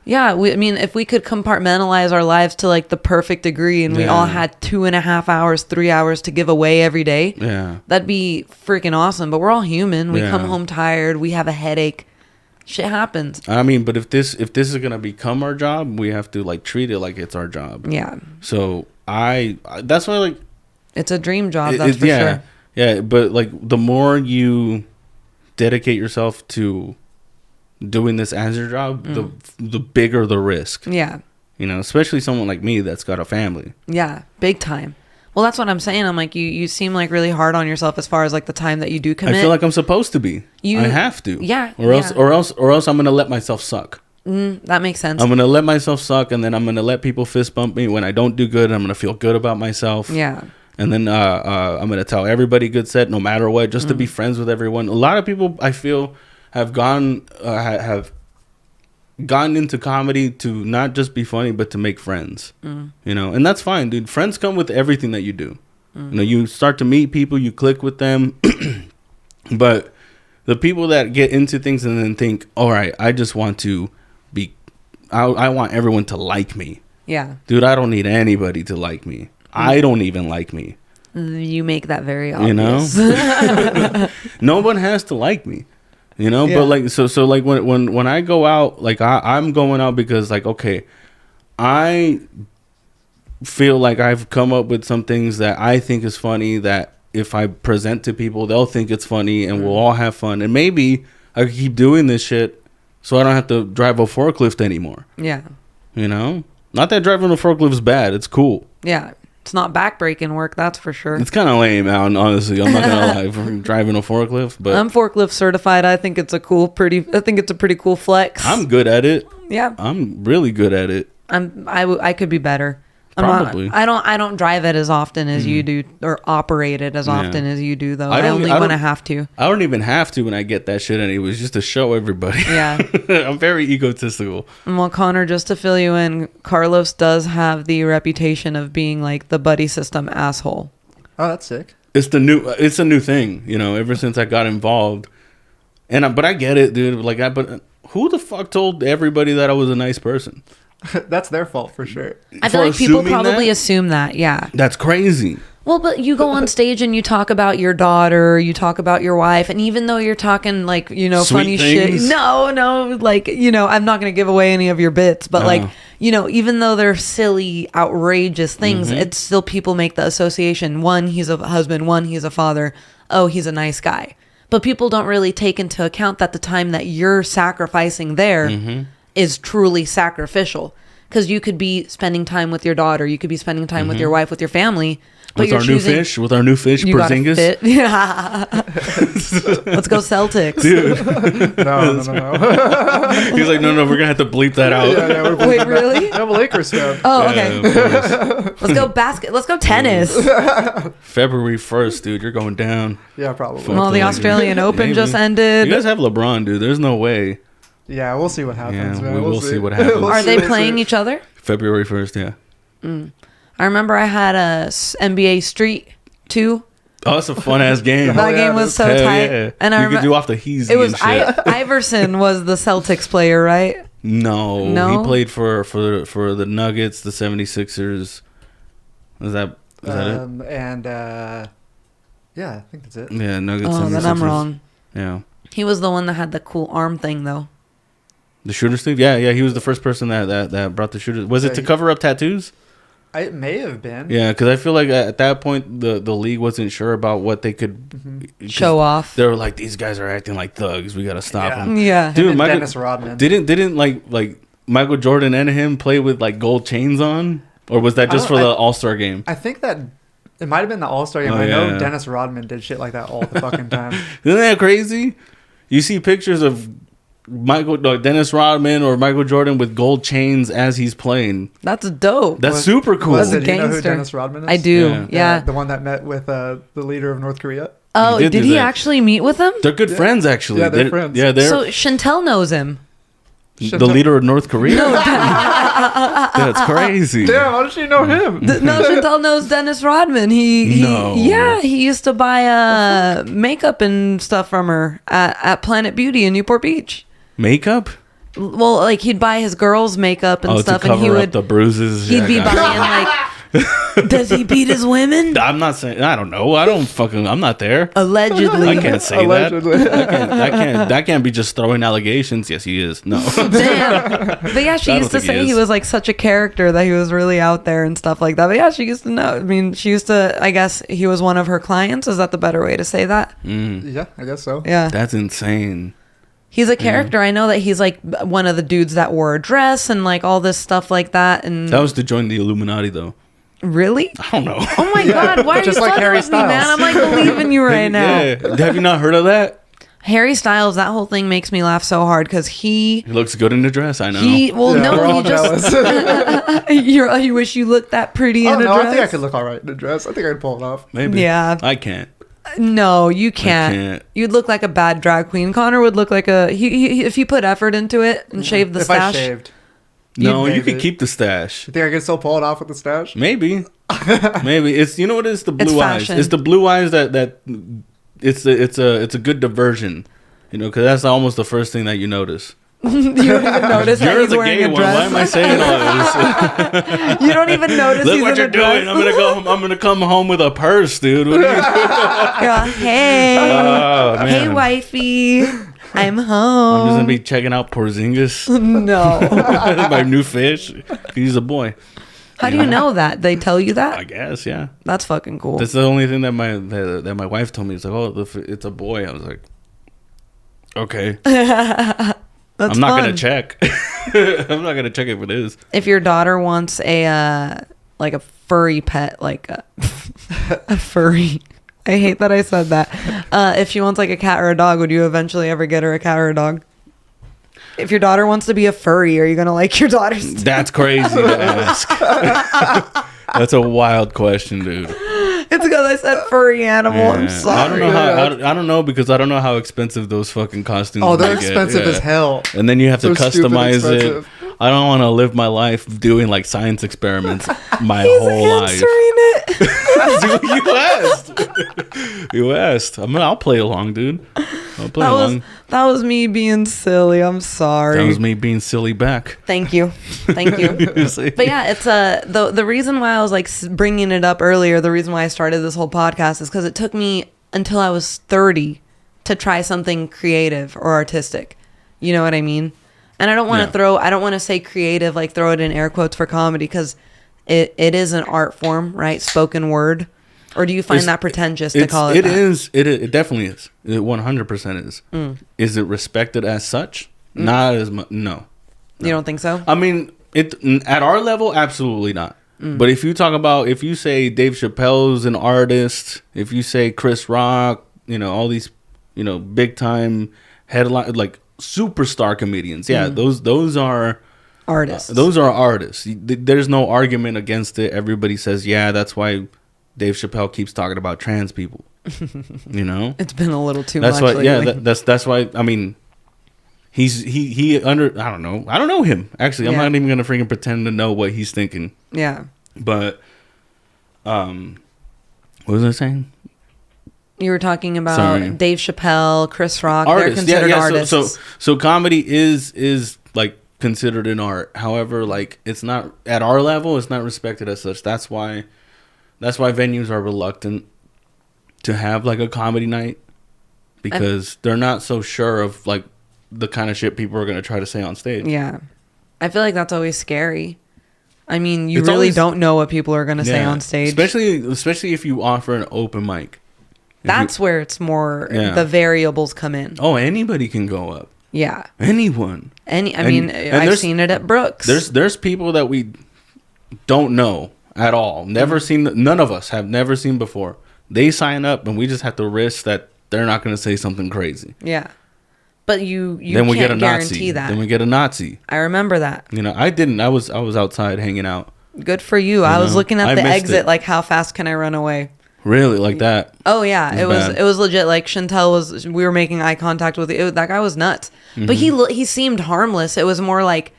Yeah. I mean, if we could compartmentalize our lives to like the perfect degree and we all had 2.5 hours, 3 hours to give away every day, that'd be freaking awesome. But we're all human. We come home tired. We have a headache. Shit happens. I mean, but if this is gonna become our job, we have to like treat it like it's our job. Yeah. So that's why, like, it's a dream job. That's for sure. Yeah, but like, the more you dedicate yourself to doing this as your job, the bigger the risk. Yeah. You know, especially someone like me that's got a family. Yeah, big time. Well, that's what I'm saying. I'm like, you seem like really hard on yourself as far as like the time that you do commit. I feel like I'm supposed to be. I have to. Yeah. Or else I'm gonna let myself suck. That makes sense. I'm gonna let myself suck, and then I'm gonna let people fist bump me when I don't do good. I'm gonna feel good about myself. Yeah. And then I'm gonna tell everybody good set, no matter what, just to be friends with everyone. A lot of people, I feel, have gone into comedy to not just be funny, but to make friends. You know, and that's fine, dude. Friends come with everything that you do. You know, you start to meet people, you click with them. But the people that get into things and then think, all right, I just want to be, I want everyone to like me. Yeah. Dude, I don't need anybody to like me. I don't even like me. You make that very obvious. You know? No one has to like me. You know, but like, so like when I go out, like I'm going out because, like, okay, I feel like I've come up with some things that I think is funny, that if I present to people, they'll think it's funny and we'll all have fun. And maybe I could keep doing this shit so I don't have to drive a forklift anymore. Yeah. You know? Not that driving a forklift is bad. It's cool. Yeah. It's not backbreaking work, that's for sure. It's kind of lame, man, honestly. I'm not gonna lie, for driving a forklift, but I'm forklift certified. I think it's a pretty cool flex. I'm good at it. Yeah, I'm really good at it. I could be better. Probably. I don't drive it as often as you do, or operate it as often as you do, though. I only when I have to. I don't even have to when I get that shit, and it was just to show everybody. Yeah. I'm very egotistical. Well, Connor, just to fill you in, Carlos does have the reputation of being like the buddy system asshole. Oh, that's sick. It's a new thing, you know, ever since I got involved. But I get it, dude. Like, but who the fuck told everybody that I was a nice person? That's their fault for sure. I feel like people probably assume that. Yeah. That's crazy. Well, but you go on stage and you talk about your daughter, you talk about your wife, and even though you're talking like, you know, Sweet funny things. shit. No, like, you know, I'm not going to give away any of your bits, but like, you know, even though they're silly, outrageous things, it's still people make the association. One, he's a husband. One, he's a father. Oh, he's a nice guy. But people don't really take into account that the time that you're sacrificing there is truly sacrificial. Because you could be spending time with your daughter. You could be spending time with your wife, with your family. But with our new fish, Porzingis. Yeah. Let's go Celtics. Dude. No. He's like, no, we're gonna have to bleep that out. Yeah, Wait, really? I'm a Lakers fan. Oh, okay. Let's go Let's go tennis. February 1st, dude. You're going down. Yeah, probably. Fuck. Well, the Australian Open Maybe. just ended. You guys have LeBron, dude. There's no way. Yeah, we'll see what happens. Yeah, man. we will see what happens. Are they playing each other? February 1st, yeah. I remember I had a NBA Street 2. Oh, it's a fun ass game. That game was so Hell tight. yeah. And I you could do off the heezy it was and shit. Iverson was the Celtics player, right? No, he played for the Nuggets, the 76ers. Is that it? And yeah, I think that's it. Yeah, Nuggets. Oh, 76ers. then I'm wrong. Yeah. He was the one that had the cool arm thing, though. The shooter Steve? Yeah, he was the first person that brought the shooters. Was it to cover up tattoos? It may have been. Yeah, because I feel like at that point the league wasn't sure about what they could Show off. They were like, these guys are acting like thugs. We gotta stop them. Yeah. Dude, Dennis Rodman didn't like Michael Jordan and him play with like gold chains on, or was that just for the All-Star game? I think that it might have been the All-Star game. Oh, I know yeah. Dennis Rodman did shit like that all the fucking time. Isn't that crazy? You see pictures of Dennis Rodman or Michael Jordan with gold chains as he's playing. That's dope. That's super cool. Was it? You know who Gangster. Dennis Rodman is? I do. Yeah. The one that met with the leader of North Korea. Oh, He did did do he that. actually meet with him? They're good friends, actually. Yeah, they're friends. Yeah, they're So Chantel knows him. the leader of North Korea. That's crazy. Damn, how does she know him? No, Chantel knows Dennis Rodman. Yeah, he used to buy makeup and stuff from her at Planet Beauty in Newport Beach. Makeup? Well, like he'd buy his girls' makeup and stuff, to cover and he up would the bruises. he'd be buying like. Does he beat his women? I'm not saying. I don't know. I'm not there. Allegedly. I can't say Allegedly. that. That can't be just throwing allegations. Yes, he is. No. Damn. But yeah, she I used don't to think he say he is. was like such a character that he was really out there and stuff like that. But yeah, she used to know. I mean, she used to, I guess he was one of her clients. Is that the better way to say that? Yeah, I guess so. Yeah. That's insane. He's a character. I know that he's like one of the dudes that wore a dress and like all this stuff like that. And That was to join the Illuminati, though. really? I don't know. Oh my God. Why are you just like fucking Harry with me, man? Styles. I'm like believing you right now. Yeah. Have you not heard of that? Harry Styles, that whole thing makes me laugh so hard because He looks good in the dress. I know. well, Yeah, we're no, all he just, jealous. you wish you looked that pretty Oh in a no, dress. I think I could look all right in a dress. I think I could pull it off. Maybe. Yeah. I can't. No, you can't. can't. You'd look like a bad drag queen. Connor would look like he if you put effort into it and shaved the If stash. I shaved, No, you maybe. could keep the stash. you think I could still pull it off with the stash? Maybe. Maybe. It's you know what it is? The blue eyes. fashion. It's the blue eyes that it's a good diversion. You know, because that's almost the first thing that you notice. You don't even notice that You're he's the wearing gay a one. Why am I dress. saying all this? You don't even notice Look he's what in you're a dress. doing. I'm gonna go. I'm gonna come home with a purse, dude. What are you doing? Yeah, hey, Oh, man. hey, wifey, I'm home. I'm just gonna be checking out Porzingis, No. my new fish. He's a boy. How do you know that? They tell you I that? guess, yeah. That's fucking cool. That's the only thing that my wife told me. It's like, oh, it's a boy. I was like, okay. That's I'm not fun. gonna check. I'm not gonna check if it is. If your daughter wants a like a furry pet, like a furry. I hate that I said that. If she wants like a cat or a dog, would you eventually ever get her a cat or a dog? If your daughter wants to be a furry, are you gonna like your daughter's? That's crazy to ask. That's a wild question, dude. It's because I said furry animal. I'm Yeah. sorry. I don't know how. I don't know because I don't know how expensive those fucking costumes. Oh, they're they get. expensive Yeah. as hell. And then you have to They're stupid customize it. expensive. I don't want to live my life doing like science experiments my whole life. You asked. I'll play along, dude. I'll play along. That was me being silly. I'm sorry. That was me being silly back. Thank you. But yeah, it's the reason why I was like bringing it up earlier. The reason why I started this whole podcast is because it took me until I was 30 to try something creative or artistic. You know what I mean? And I don't want to I don't want to say creative, like throw it in air quotes for comedy, because it is an art form, right? Spoken word. Or do you find that pretentious to call it that? It definitely is. It 100% is. Is it respected as such? Not as much. No. You don't think so? I mean, at our level, absolutely not. But if you talk about, if you say Dave Chappelle's an artist, if you say Chris Rock, all these, big time headline, like superstar comedians. Yeah, those are artists. Those are artists. There's no argument against it. Everybody says, yeah, that's why Dave Chappelle keeps talking about trans people. It's been a little too much. That's why. Yeah, that's why. I mean, he I don't know him actually. I'm not even gonna freaking pretend to know what he's thinking. Yeah. But, what was I saying? You were talking about Dave Chappelle, Chris Rock. Artists. They're considered artists. So comedy is like considered an art. However, like it's not at our level. It's not respected as such. That's why venues are reluctant to have like a comedy night, because they're not so sure of like the kind of shit people are going to try to say on stage. Yeah. I feel like that's always scary. I mean, you really don't know what people are going to say on stage. Especially if you offer an open mic. That's where it's more, the variables come in. Oh, anybody can go up. Yeah. Anyone. I've seen it at Brooks. There's people that we don't know at all. Never seen. None of us have never seen before. They sign up and we just have to risk that they're not going to say something crazy. Yeah. But you then we can't get a guarantee Nazi. that. Then we get a Nazi. I remember that. I didn't. I was outside hanging out. Good for you. I was looking at the exit like, how fast can I run away? Really? Like that? Oh yeah. It was legit. Like Chantel we were making eye contact with that guy was nuts. But he seemed harmless. It was more like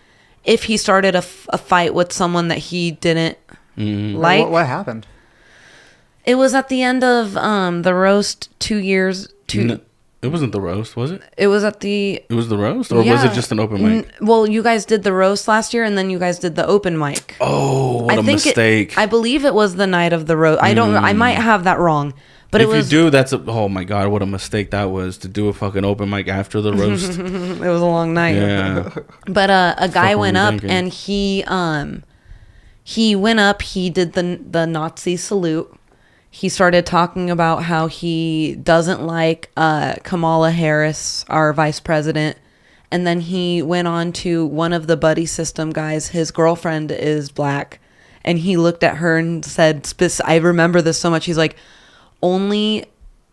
if he started a fight with someone that he didn't like. What happened? It was at the end of the roast 2 years. No, it wasn't the roast, was it? It was at the... It was the roast? Or was it just an open mic? Well, you guys did the roast last year, and then you guys did the open mic. Oh, what a mistake. I believe it was the night of the roast. I don't... I might have that wrong. But if you do, that's oh my God, what a mistake that was, to do a fucking open mic after the roast. It was a long night. Yeah. But a guy went up, and he went up, he did the Nazi salute. He started talking about how he doesn't like Kamala Harris, our vice president. And then he went on to one of the buddy system guys. His girlfriend is black. And he looked at her and said, I remember this so much. He's like,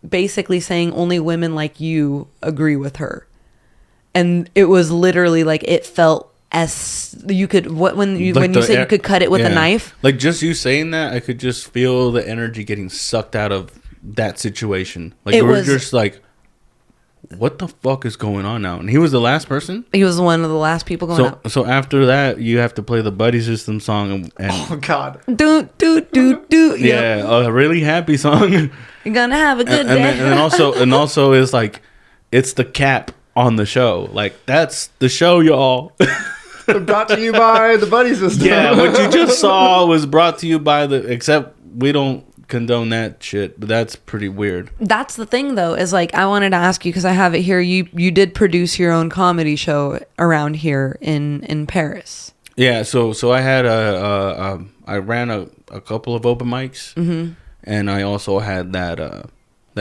basically saying only women like you agree with her. And it was literally like, it felt as you could when you said you could cut it with a knife. Like just you saying that, I could just feel the energy getting sucked out of that situation. Like it was just like, what the fuck is going on now? And he was the last person. He was one of the last people going up. So after that, you have to play the Buddy System song and oh God, do. Yeah, a really happy song. You're gonna have a good day. and also is like, it's the cap on the show. Like that's the show, y'all. Brought to you by the Buddy System. Yeah, what you just saw was brought to you by except we don't condone that shit, but that's pretty weird. That's the thing though, is like, I wanted to ask you, because I have it here, you did produce your own comedy show around here in Paris. Yeah, so I had I ran a couple of open mics, and I also had that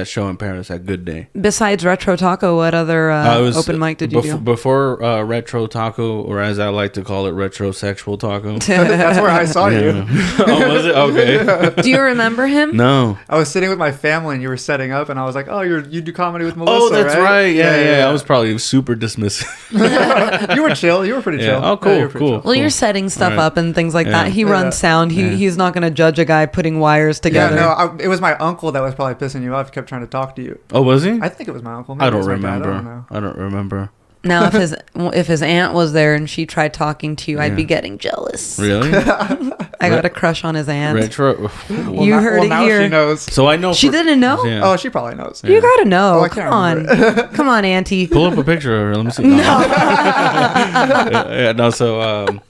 show in Paris at Good Day. Besides Retro Taco, what other open mic did you do? Before Retro Taco, or as I like to call it, Retrosexual Taco. That's where I saw you. Oh, was it? Okay. Yeah. Do you remember him? No. I was sitting with my family and you were setting up, and I was like, oh, you do comedy with Melissa, oh, that's right. Yeah. Yeah. I was probably super dismissive. You were chill. You were pretty chill. Oh, cool, yeah, cool. Well, you're setting stuff up and things like that. He runs sound. He's not going to judge a guy putting wires together. Yeah, no, it was my uncle that was probably pissing you off. He kept trying to talk to you. Oh, was he? I think it was my uncle. Maybe I don't it was my dad. remember. I don't know. I don't remember. Now, if his aunt was there and she tried talking to you, I'd be getting jealous. Really? I got a crush on his aunt. Retro. You heard it now here. She knows. So I know She didn't know. Yeah. Oh, she probably knows. You gotta know. Oh, I Come can't on, come on, Auntie. Pull up a picture of her. Let me see. No. Yeah, no. So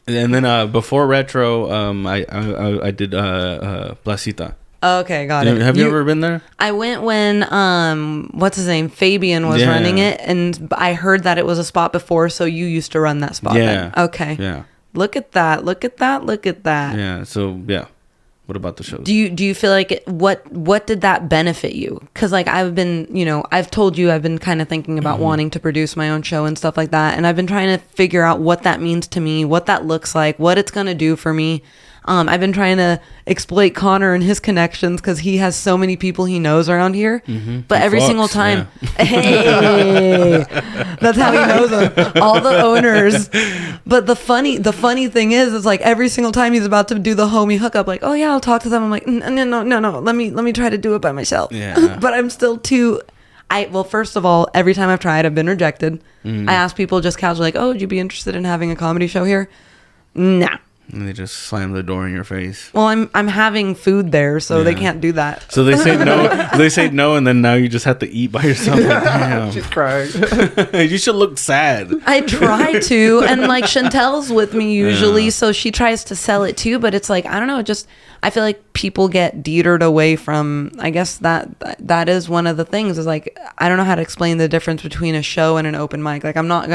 and then before retro, I did Placita. Okay, got it. Have you ever been there? I went when what's his name, Fabian was running it, and I heard that it was a spot before, so you used to run that spot. Yeah. Then. Okay. Yeah. Look at that! Look at that! Look at that! Yeah. So yeah. What about the shows? Do you feel like what did that benefit you? Because like I've been, I've told you I've been kind of thinking about wanting to produce my own show and stuff like that, and I've been trying to figure out what that means to me, what that looks like, what it's gonna do for me. I've been trying to exploit Connor and his connections because he has so many people he knows around here. Mm-hmm. But every single time, hey, that's how he knows them, all the owners. But the funny thing is like every single time he's about to do the homie hookup, like, oh yeah, I'll talk to them. I'm like, no, let me try to do it by myself. Yeah. But I'm still too. Well, first of all, every time I've tried, I've been rejected. I ask people just casually, like, oh, would you be interested in having a comedy show here? Nah. And they just slam the door in your face. Well, I'm having food there, so they can't do that. So they say no. They say no, and then now you just have to eat by yourself. Like, damn. She's crying. You should look sad. I try to, and like Chantel's with me usually, so she tries to sell it too. But it's like I don't know. Just I feel like people get deterred away from. I guess that is one of the things. Is like I don't know how to explain the difference between a show and an open mic. Like I'm not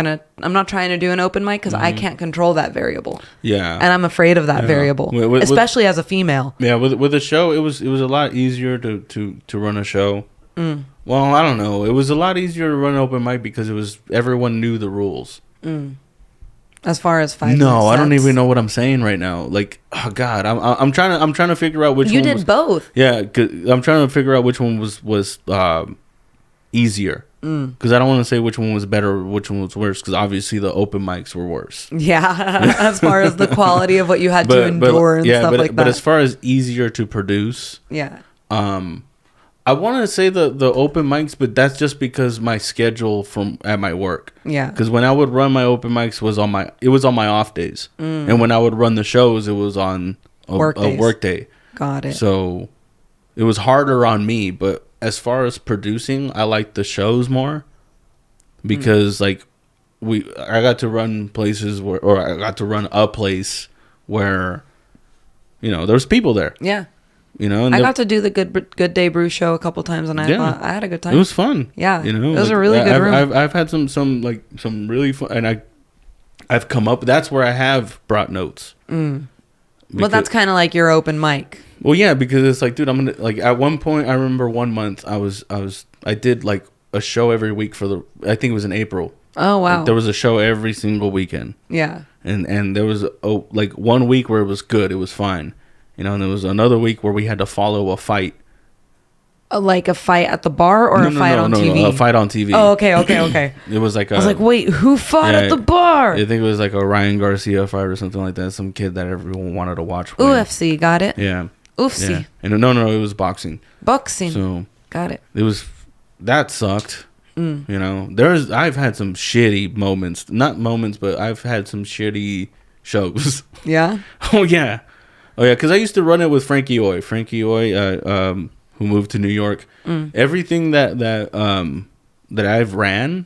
trying to do an open mic because I can't control that variable. Yeah, and I'm afraid of that variable, especially as a female. Yeah, with a show, it was a lot easier to run a show. Well, I don't know. It was a lot easier to run an open mic because it was everyone knew the rules. As far as 5 minutes. No, I don't even know what I'm saying right now. Like, oh God, I'm trying to figure out which you one did was, both. Yeah, 'cause I'm trying to figure out which one was easier. Because I don't want to say which one was better or which one was worse. Because obviously the open mics were worse. Yeah, as far as the quality of what you had to endure and stuff like that. But as far as easier to produce, I want to say the open mics, but that's just because my schedule at my work. Yeah. Because when I would run my open mics it was on my off days, and when I would run the shows, it was on a work day. Got it. So it was harder on me, but as far as producing, I like the shows more because I got to run places or I got to run a place where, there's people there. Yeah. And I got to do the Good Day Brew show a couple times, and I thought I had a good time. It was fun. Yeah, it was a really good room. I've had some really fun, and I've come up. That's where I have brought notes. But that's kind of like your open mic. Well, yeah, because it's like, dude, I'm gonna like. At one point, I remember 1 month I did like a show every week I think it was in April. Oh wow! Like, there was a show every single weekend. Yeah. And there was 1 week where it was good, it was fine. And there was another week where we had to follow a fight. Like a fight at the bar or a fight on TV? No, a fight on TV. Oh, okay. It was like I was like, wait, who fought at the bar? I think it was like a Ryan Garcia fight or something like that. Some kid that everyone wanted to watch. UFC, got it? Yeah. UFC. Yeah. And no, it was boxing. Boxing. So got it. That sucked. I've had some shitty moments. Not moments, but I've had some shitty shows. Yeah? Oh, yeah. Because I used to run it with Frankie Oy. Frankie Oy, who moved to New York. Everything that I've ran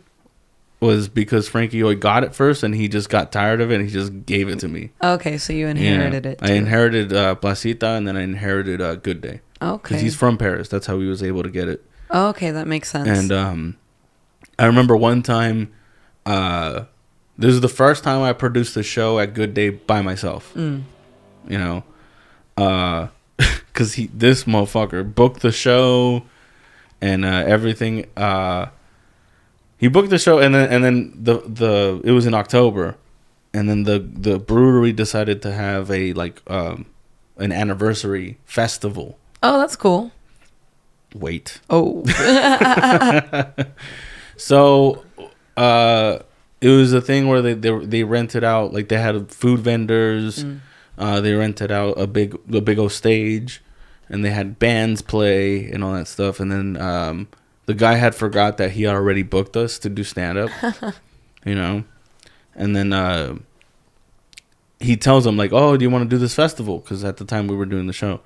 was because Frankie Oy got it first, and he just got tired of it, and he just gave it to me. Okay, so you inherited it. I inherited Placita, and then I inherited Good Day. Okay. Because he's from Paris. That's how he was able to get it. Okay, that makes sense. And I remember one time, this is the first time I produced a show at Good Day by myself. Because this motherfucker booked the show and everything. He booked the show and then the it was in October, and then the brewery decided to have an anniversary festival. Oh, that's cool. Wait. Oh. So, it was a thing where they rented out, like they had food vendors. They rented out a big old stage, and they had bands play and all that stuff. And then the guy had forgot that he already booked us to do stand up, you know, and then he tells him like, "Oh, do you want to do this festival?" Because at the time we were doing the show,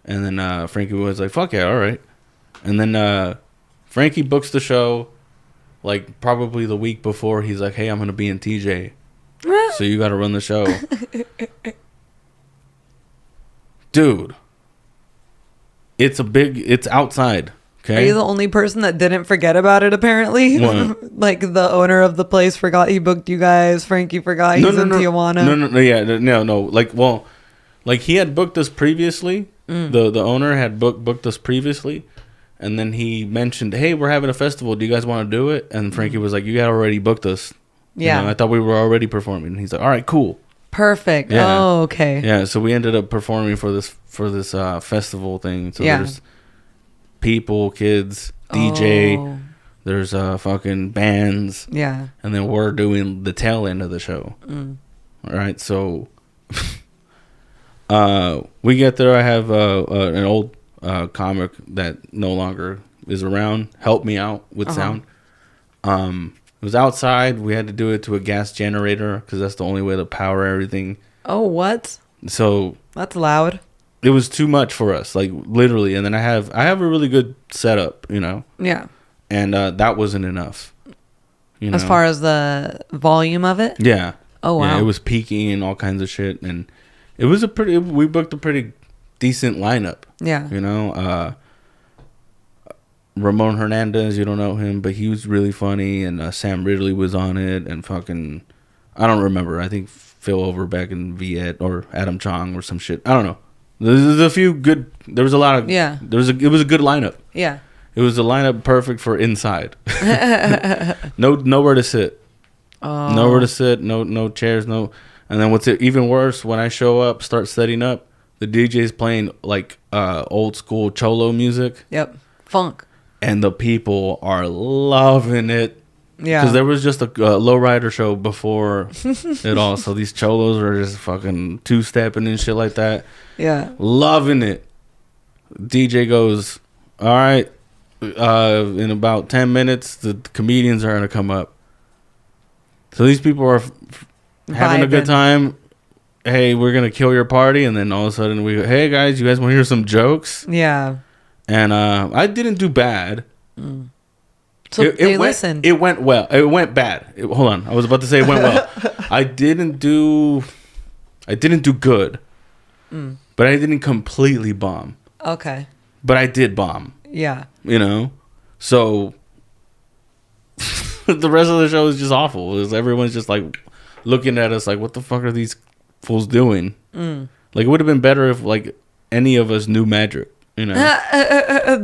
and then Frankie was like, "Fuck yeah, all right," and then Frankie books the show. Like, probably the week before, he's like, "Hey, I'm going to be in TJ. So you got to run the show." Dude. It's outside. Okay. Are you the only person that didn't forget about it, apparently? What? Like, the owner of the place forgot he booked you guys. Frankie forgot he's in Tijuana. No. Like, well, like, he had booked us previously. The owner had booked us previously. And then he mentioned, "Hey, we're having a festival. Do you guys want to do it?" And Frankie was like, "You got already booked us." Yeah. You know, I thought we were already performing. And he's like, "All right, cool." Perfect. Yeah. Oh, okay. Yeah, so we ended up performing for this festival thing. So there's people, kids, DJ, there's fucking bands. Yeah. And then we're doing the tail end of the show. All right, so we get there. I have an old comic that no longer is around help me out with sound. It was outside. We had to do it to a gas generator because that's the only way to power everything. Oh, what? So that's loud. It was too much for us, like literally. And then I have a really good setup, you know. Yeah. And that wasn't enough. You know? As far as the volume of it. Yeah. Oh wow. Yeah, it was peaking and all kinds of shit, and it was we booked a pretty decent lineup. Yeah. You know, Ramon Hernandez, you don't know him, but he was really funny, and Sam Ridley was on it, and fucking, I don't remember. I think Phil Overbeck and Viet or Adam Chong or some shit. I don't know. There's a few good. There was a lot of. Yeah. It was a good lineup. Yeah. It was a lineup perfect for inside. Nowhere to sit. Oh. Nowhere to sit. No chairs. No. And then what's even worse, when I show up, start setting up, the DJ's playing like old school cholo music. Yep. Funk. And the people are loving it. Yeah. Because there was just a lowrider show before it all. So these cholos are just fucking two-stepping and shit like that. Yeah. Loving it. DJ goes, "All right, in about 10 minutes, the comedians are going to come up." So these people are having a good time. Hey, we're going to kill your party. And then all of a sudden we go, "Hey, guys, you guys want to hear some jokes?" Yeah. And I didn't do bad. So they listened. It went well. It went bad. Hold on. I was about to say it went well. I didn't do good. But I didn't completely bomb. Okay. But I did bomb. Yeah. You know? So the rest of the show is just awful. Everyone's just like looking at us like, what the fuck are these fools doing? Like, it would have been better if like any of us knew magic, you know?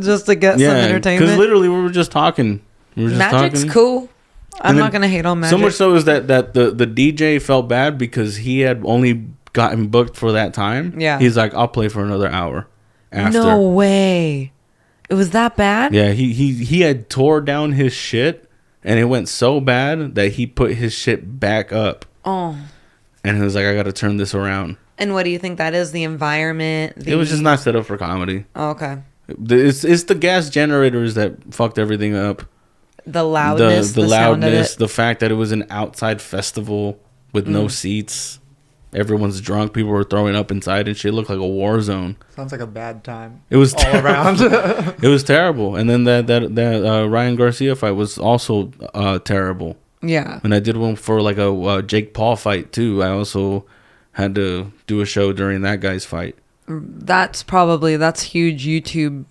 Just to get some entertainment. Because literally we were just talking. Magic's cool. I'm not going to hate on magic. So much so is that the DJ felt bad because he had only gotten booked for that time. Yeah. He's like, "I'll play for another hour after." No way. It was that bad? Yeah, he had tore down his shit, and it went so bad that he put his shit back up. Oh. And he was like, "I got to turn this around." And what do you think that is? The environment? It was just not set up for comedy. Oh, okay. It's the gas generators that fucked everything up. The loudness, the loudness, sound of it. the fact that it was an outside festival with no seats. Everyone's drunk. People were throwing up inside and shit. It looked like a war zone. Sounds like a bad time. It was all around. It was terrible. And then that Ryan Garcia fight was also terrible. Yeah. And I did one for like a Jake Paul fight too. I also had to do a show during that guy's fight. That's huge YouTube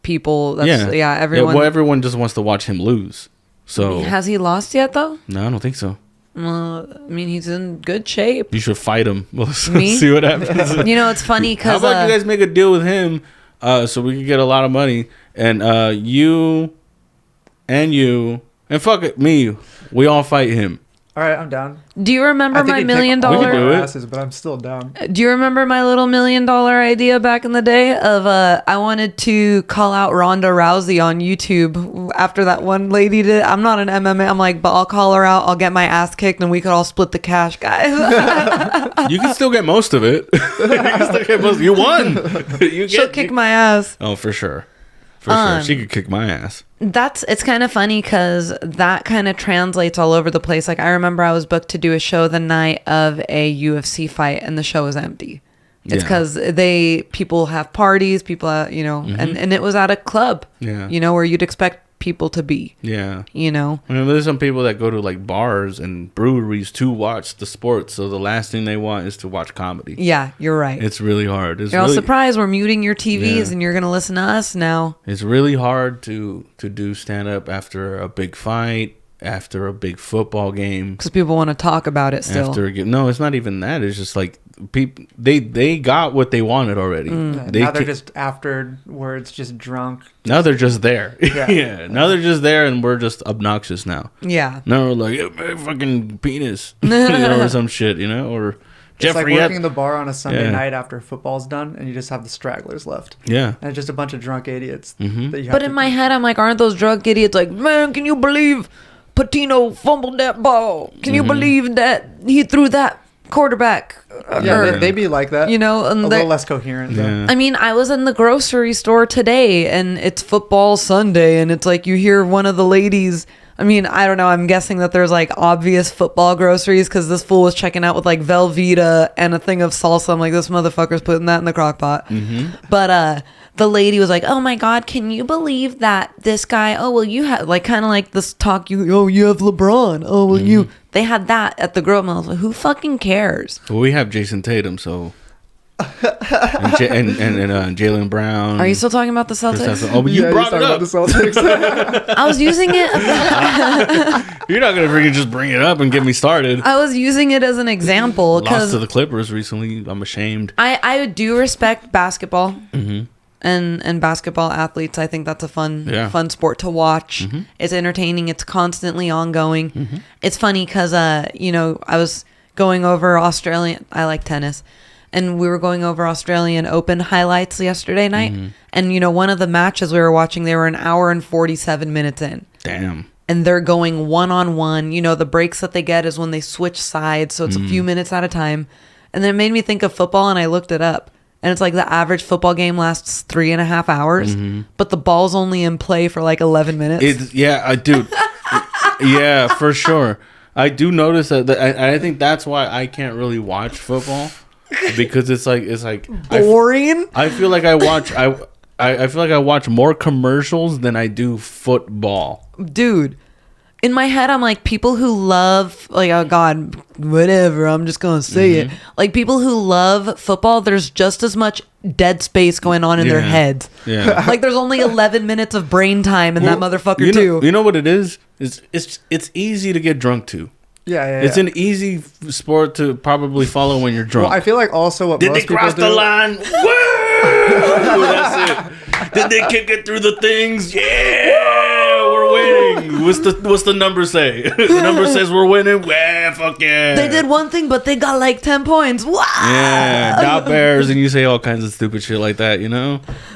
people. Yeah, everyone. Well, everyone just wants to watch him lose. So has he lost yet though? No, I don't think so. I mean, he's in good shape. You should fight him. We'll Me? see what happens. You know, it's funny because how about you guys make a deal with him so we can get a lot of money, and you and fuck it, me, we all fight him. All right, I'm down. Do you remember my $1 million? We can do it. Asses, but I'm still down. Do you remember my little $1 million idea back in the day of I wanted to call out Ronda Rousey on YouTube after that one lady did. I'm not an MMA. I'm like, but I'll call her out. I'll get my ass kicked, and we could all split the cash, guys. You can still get most of it. You won. She'll kick my ass. Oh, for sure. For sure. She could kick my ass. It's kind of funny because that kind of translates all over the place. Like, I remember I was booked to do a show the night of a UFC fight, and the show was empty. It's because people have parties, people, and it was at a club, where you'd expect people to be. Yeah. I mean, there's some people that go to like bars and breweries to watch the sports, so the last thing they want is to watch comedy. Yeah, you're right. It's really hard. You're all surprised we're muting your TVs and you're gonna listen to us now. It's really hard to do stand up after a big fight, after a big football game, because people want to talk about it still. No, it's not even that. It's just like people they got what they wanted already. Now they're just afterwards just drunk. Now they're just there. Yeah. Now they're just there, and we're just obnoxious now. Yeah. Now we're like, hey, fucking penis, or some shit, or Jeffrey. It's like working the bar on a Sunday night after football's done, and you just have the stragglers left. Yeah. And it's just a bunch of drunk idiots. But in my head, I'm like, aren't those drunk idiots like, man, can you believe Patino fumbled that ball? Can you believe that he threw that quarterback? They be like that. And a little less coherent. Yeah. I mean, I was in the grocery store today, and it's football Sunday, and it's like you hear one of the ladies. I mean, I don't know. I'm guessing that there's like obvious football groceries because this fool was checking out with like Velveeta and a thing of salsa. I'm like, this motherfucker's putting that in the crock pot. But the lady was like, oh my God, can you believe that this guy, oh, well, you have like kind of like this talk, you have LeBron. Oh, well, they had that at the grill. And I was like, who fucking cares? Well, we have Jason Tatum, so. and Jaylen Brown. Are you still talking about the Celtics? Oh, but you brought it up. The Celtics. I was using it. You're not gonna just bring it up and get me started. I was using it as an example. Lost to the Clippers recently. I'm ashamed. I do respect basketball and basketball athletes. I think that's a fun sport to watch. It's entertaining. It's constantly ongoing. It's funny because I was going over Australian. I like tennis. And we were going over Australian Open highlights yesterday night. And, one of the matches we were watching, they were an hour and 47 minutes in. Damn. And they're going one-on-one. The breaks that they get is when they switch sides. So it's a few minutes at a time. And then it made me think of football, and I looked it up. And it's like the average football game lasts 3.5 hours. But the ball's only in play for like 11 minutes. Dude. Yeah, for sure. I do notice that. I think that's why I can't really watch football. Because it's like boring. I feel like I watch more commercials than I do football. Dude, in my head I'm like, people who love, like, oh God, whatever, I'm just gonna say it. Like, people who love football, there's just as much dead space going on in their heads. Yeah. Like, there's only 11 minutes of brain time in that motherfucker too. You know what it is? It's easy to get drunk to. Yeah. It's an easy sport to probably follow when you're drunk. Well, I feel like also what Did most they cross people the do, line? Woo! That's it. Did they kick it through the things? Yeah, we're winning. What's the number say? The number says we're winning. Yeah, fuck yeah. They did one thing, but they got like 10 points. Wow. Yeah, got Bears, and you say all kinds of stupid shit like that,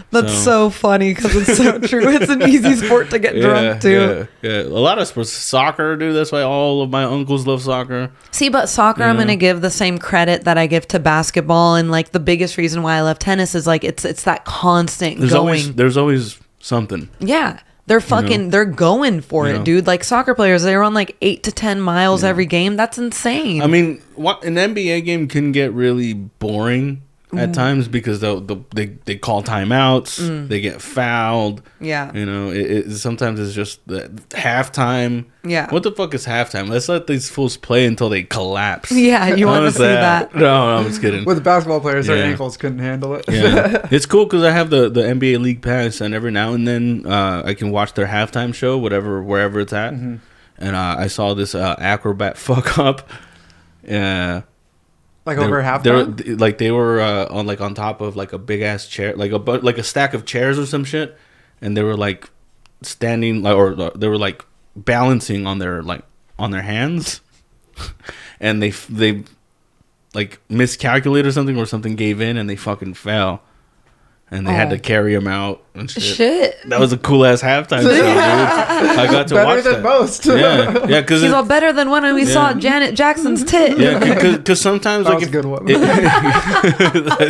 That's so funny because it's so true. It's an easy sport to get drunk to. Yeah. A lot of sports, soccer, dude. That's why all of my uncles love soccer. See, but soccer, I'm going to give the same credit that I give to basketball, and like the biggest reason why I love tennis is like it's that constant going. There's always something. Yeah. They're they're going for it, dude. Like soccer players, they run like 8 to 10 miles every game. That's insane. I mean, an NBA game can get really boring at times because they call timeouts, they get fouled. Yeah. Sometimes it's just the halftime. Yeah. What the fuck is halftime? Let's let these fools play until they collapse. Yeah, you want to see that? No, I'm just kidding. With the basketball players, their ankles couldn't handle it. Yeah. It's cool because I have the NBA League Pass, and every now and then I can watch their halftime show, wherever it's at. And I saw this acrobat fuck up. Like over halftime? They were on top of like a big ass chair, like a stack of chairs or some shit, and they were like standing or they were like balancing on their hands, and they like miscalculated or something gave in and they fucking fell, and they had to carry him out and Shit. That was a cool ass halftime show, dude. I got to watch that. Better than most. Yeah, because he's all better than when we saw Janet Jackson's tit. Yeah, because sometimes that like was a good one.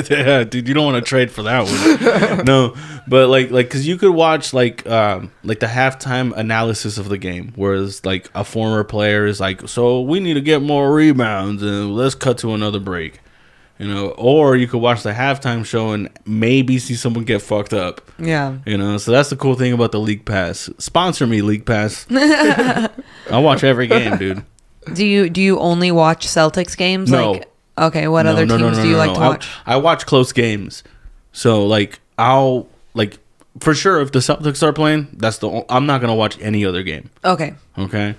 Yeah, dude, you don't want to trade for that one. No, but like because you could watch like the halftime analysis of the game, whereas like a former player is like, so we need to get more rebounds and let's cut to another break. You know, or you could watch the halftime show and maybe see someone get fucked up. Yeah. You know, so that's the cool thing about the League Pass. Sponsor me, League Pass. I'll watch every game, dude. Do you only watch Celtics games? No. Like, okay, what other teams do you like to watch? I watch close games. So, like, I'll, like, for sure, if the Celtics are playing, I'm not going to watch any other game. Okay. Okay?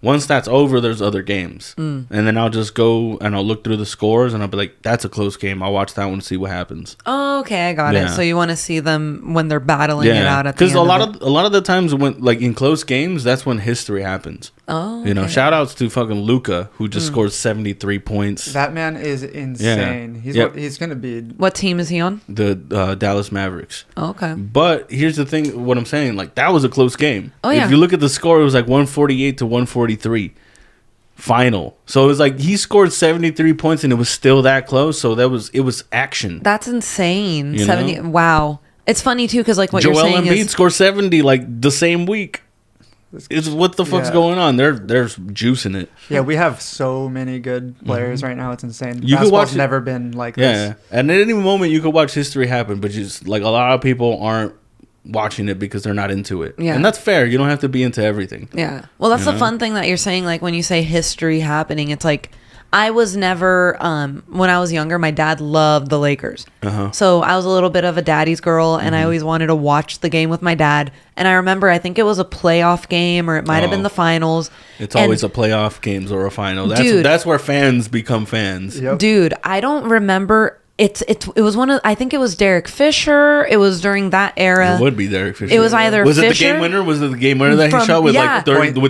Once that's over, there's other games. And then I'll just go and I'll look through the scores and I'll be like, that's a close game. I'll watch that one and see what happens. Oh, okay, I got it. So you want to see them when they're battling it out at the end. Because a lot of the times when like in close games, that's when history happens. Oh, okay. You know, shout outs to fucking Luka, who just scored 73 points. That man is insane. He's going to be... What team is he on? The Dallas Mavericks. Oh, okay. But here's the thing, what I'm saying, like that was a close game. Oh, yeah. If you look at the score, it was like 148 to 143 final. So it was like he scored 73 points and it was still that close. So it was action. That's insane. You 70. know? Wow. It's funny too because like what Joel you're saying Embiid is scored 70 like the same week. It's what the fuck's going on? There's juice in it. Yeah, we have so many good players right now. It's insane. You could watch never been like this. And at any moment you could watch history happen, but just like a lot of people aren't watching it because they're not into it. Yeah. And that's fair. You don't have to be into everything. Yeah. Well, that's the fun thing that you're saying. Like when you say history happening, it's like I was never, when I was younger, my dad loved the Lakers. So I was a little bit of a daddy's girl and I always wanted to watch the game with my dad. And I remember, I think it was a playoff game or it might have been the finals. It's always a playoff games or a final. That's where fans become fans. Yep. Dude, I don't remember. It was one of, I think it was Derek Fisher. It was during that era. It would be Derek Fisher. It was either Was Fisher, it the game winner? Was it the game winner that he shot with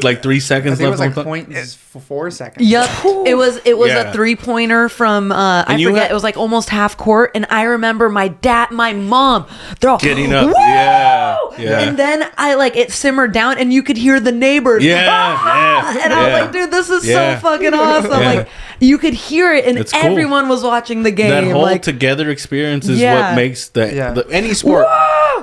like 3 seconds I think left? it was like 0.4 seconds. Yep. It was a 3-pointer from I forget. It was like almost half court, and I remember my dad, my mom, they're all getting up. Woo! Yeah. And then it simmered down, and you could hear the neighbors. Yeah. And I was like, dude, this is so fucking awesome. Like you could hear it, and It's cool. Everyone was watching the game. That whole like, together experience is what makes any sport.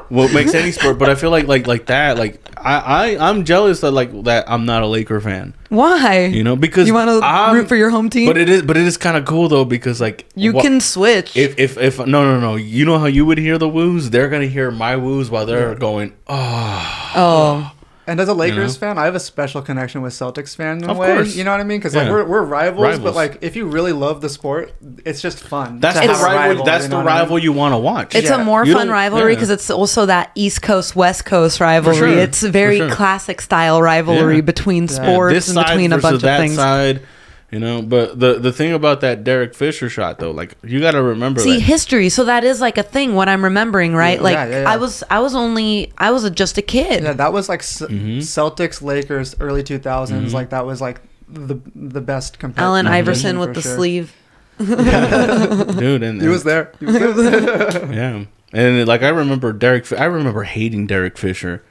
What makes any sport, but I feel like that, like I'm jealous that I'm not a Laker fan. Why? You know, because you want to root for your home team. But it is kind of cool though, because like you can switch. If no, you know how you would hear the woos? They're gonna hear my woos while they're going, oh. And as a Lakers fan, I have a special connection with Celtics fan in a way. Course. You know what I mean? Because like we're rivals, but like if you really love the sport, it's just fun. That's the rival. That's the rival you want to watch. It's a more fun rivalry because it's also that East Coast West Coast rivalry. Sure. It's a very classic style rivalry between sports and between a bunch of things. Side. You know, but the thing about that Derek Fisher shot though, like you got to remember. See, history. So that is like a thing. What I'm remembering, right? I was just a kid. Yeah, that was like Celtics, Lakers, early 2000s. Like that was like the best comparison. Allen Iverson with the sleeve. Dude, and he was there. Yeah, and like I remember hating Derek Fisher.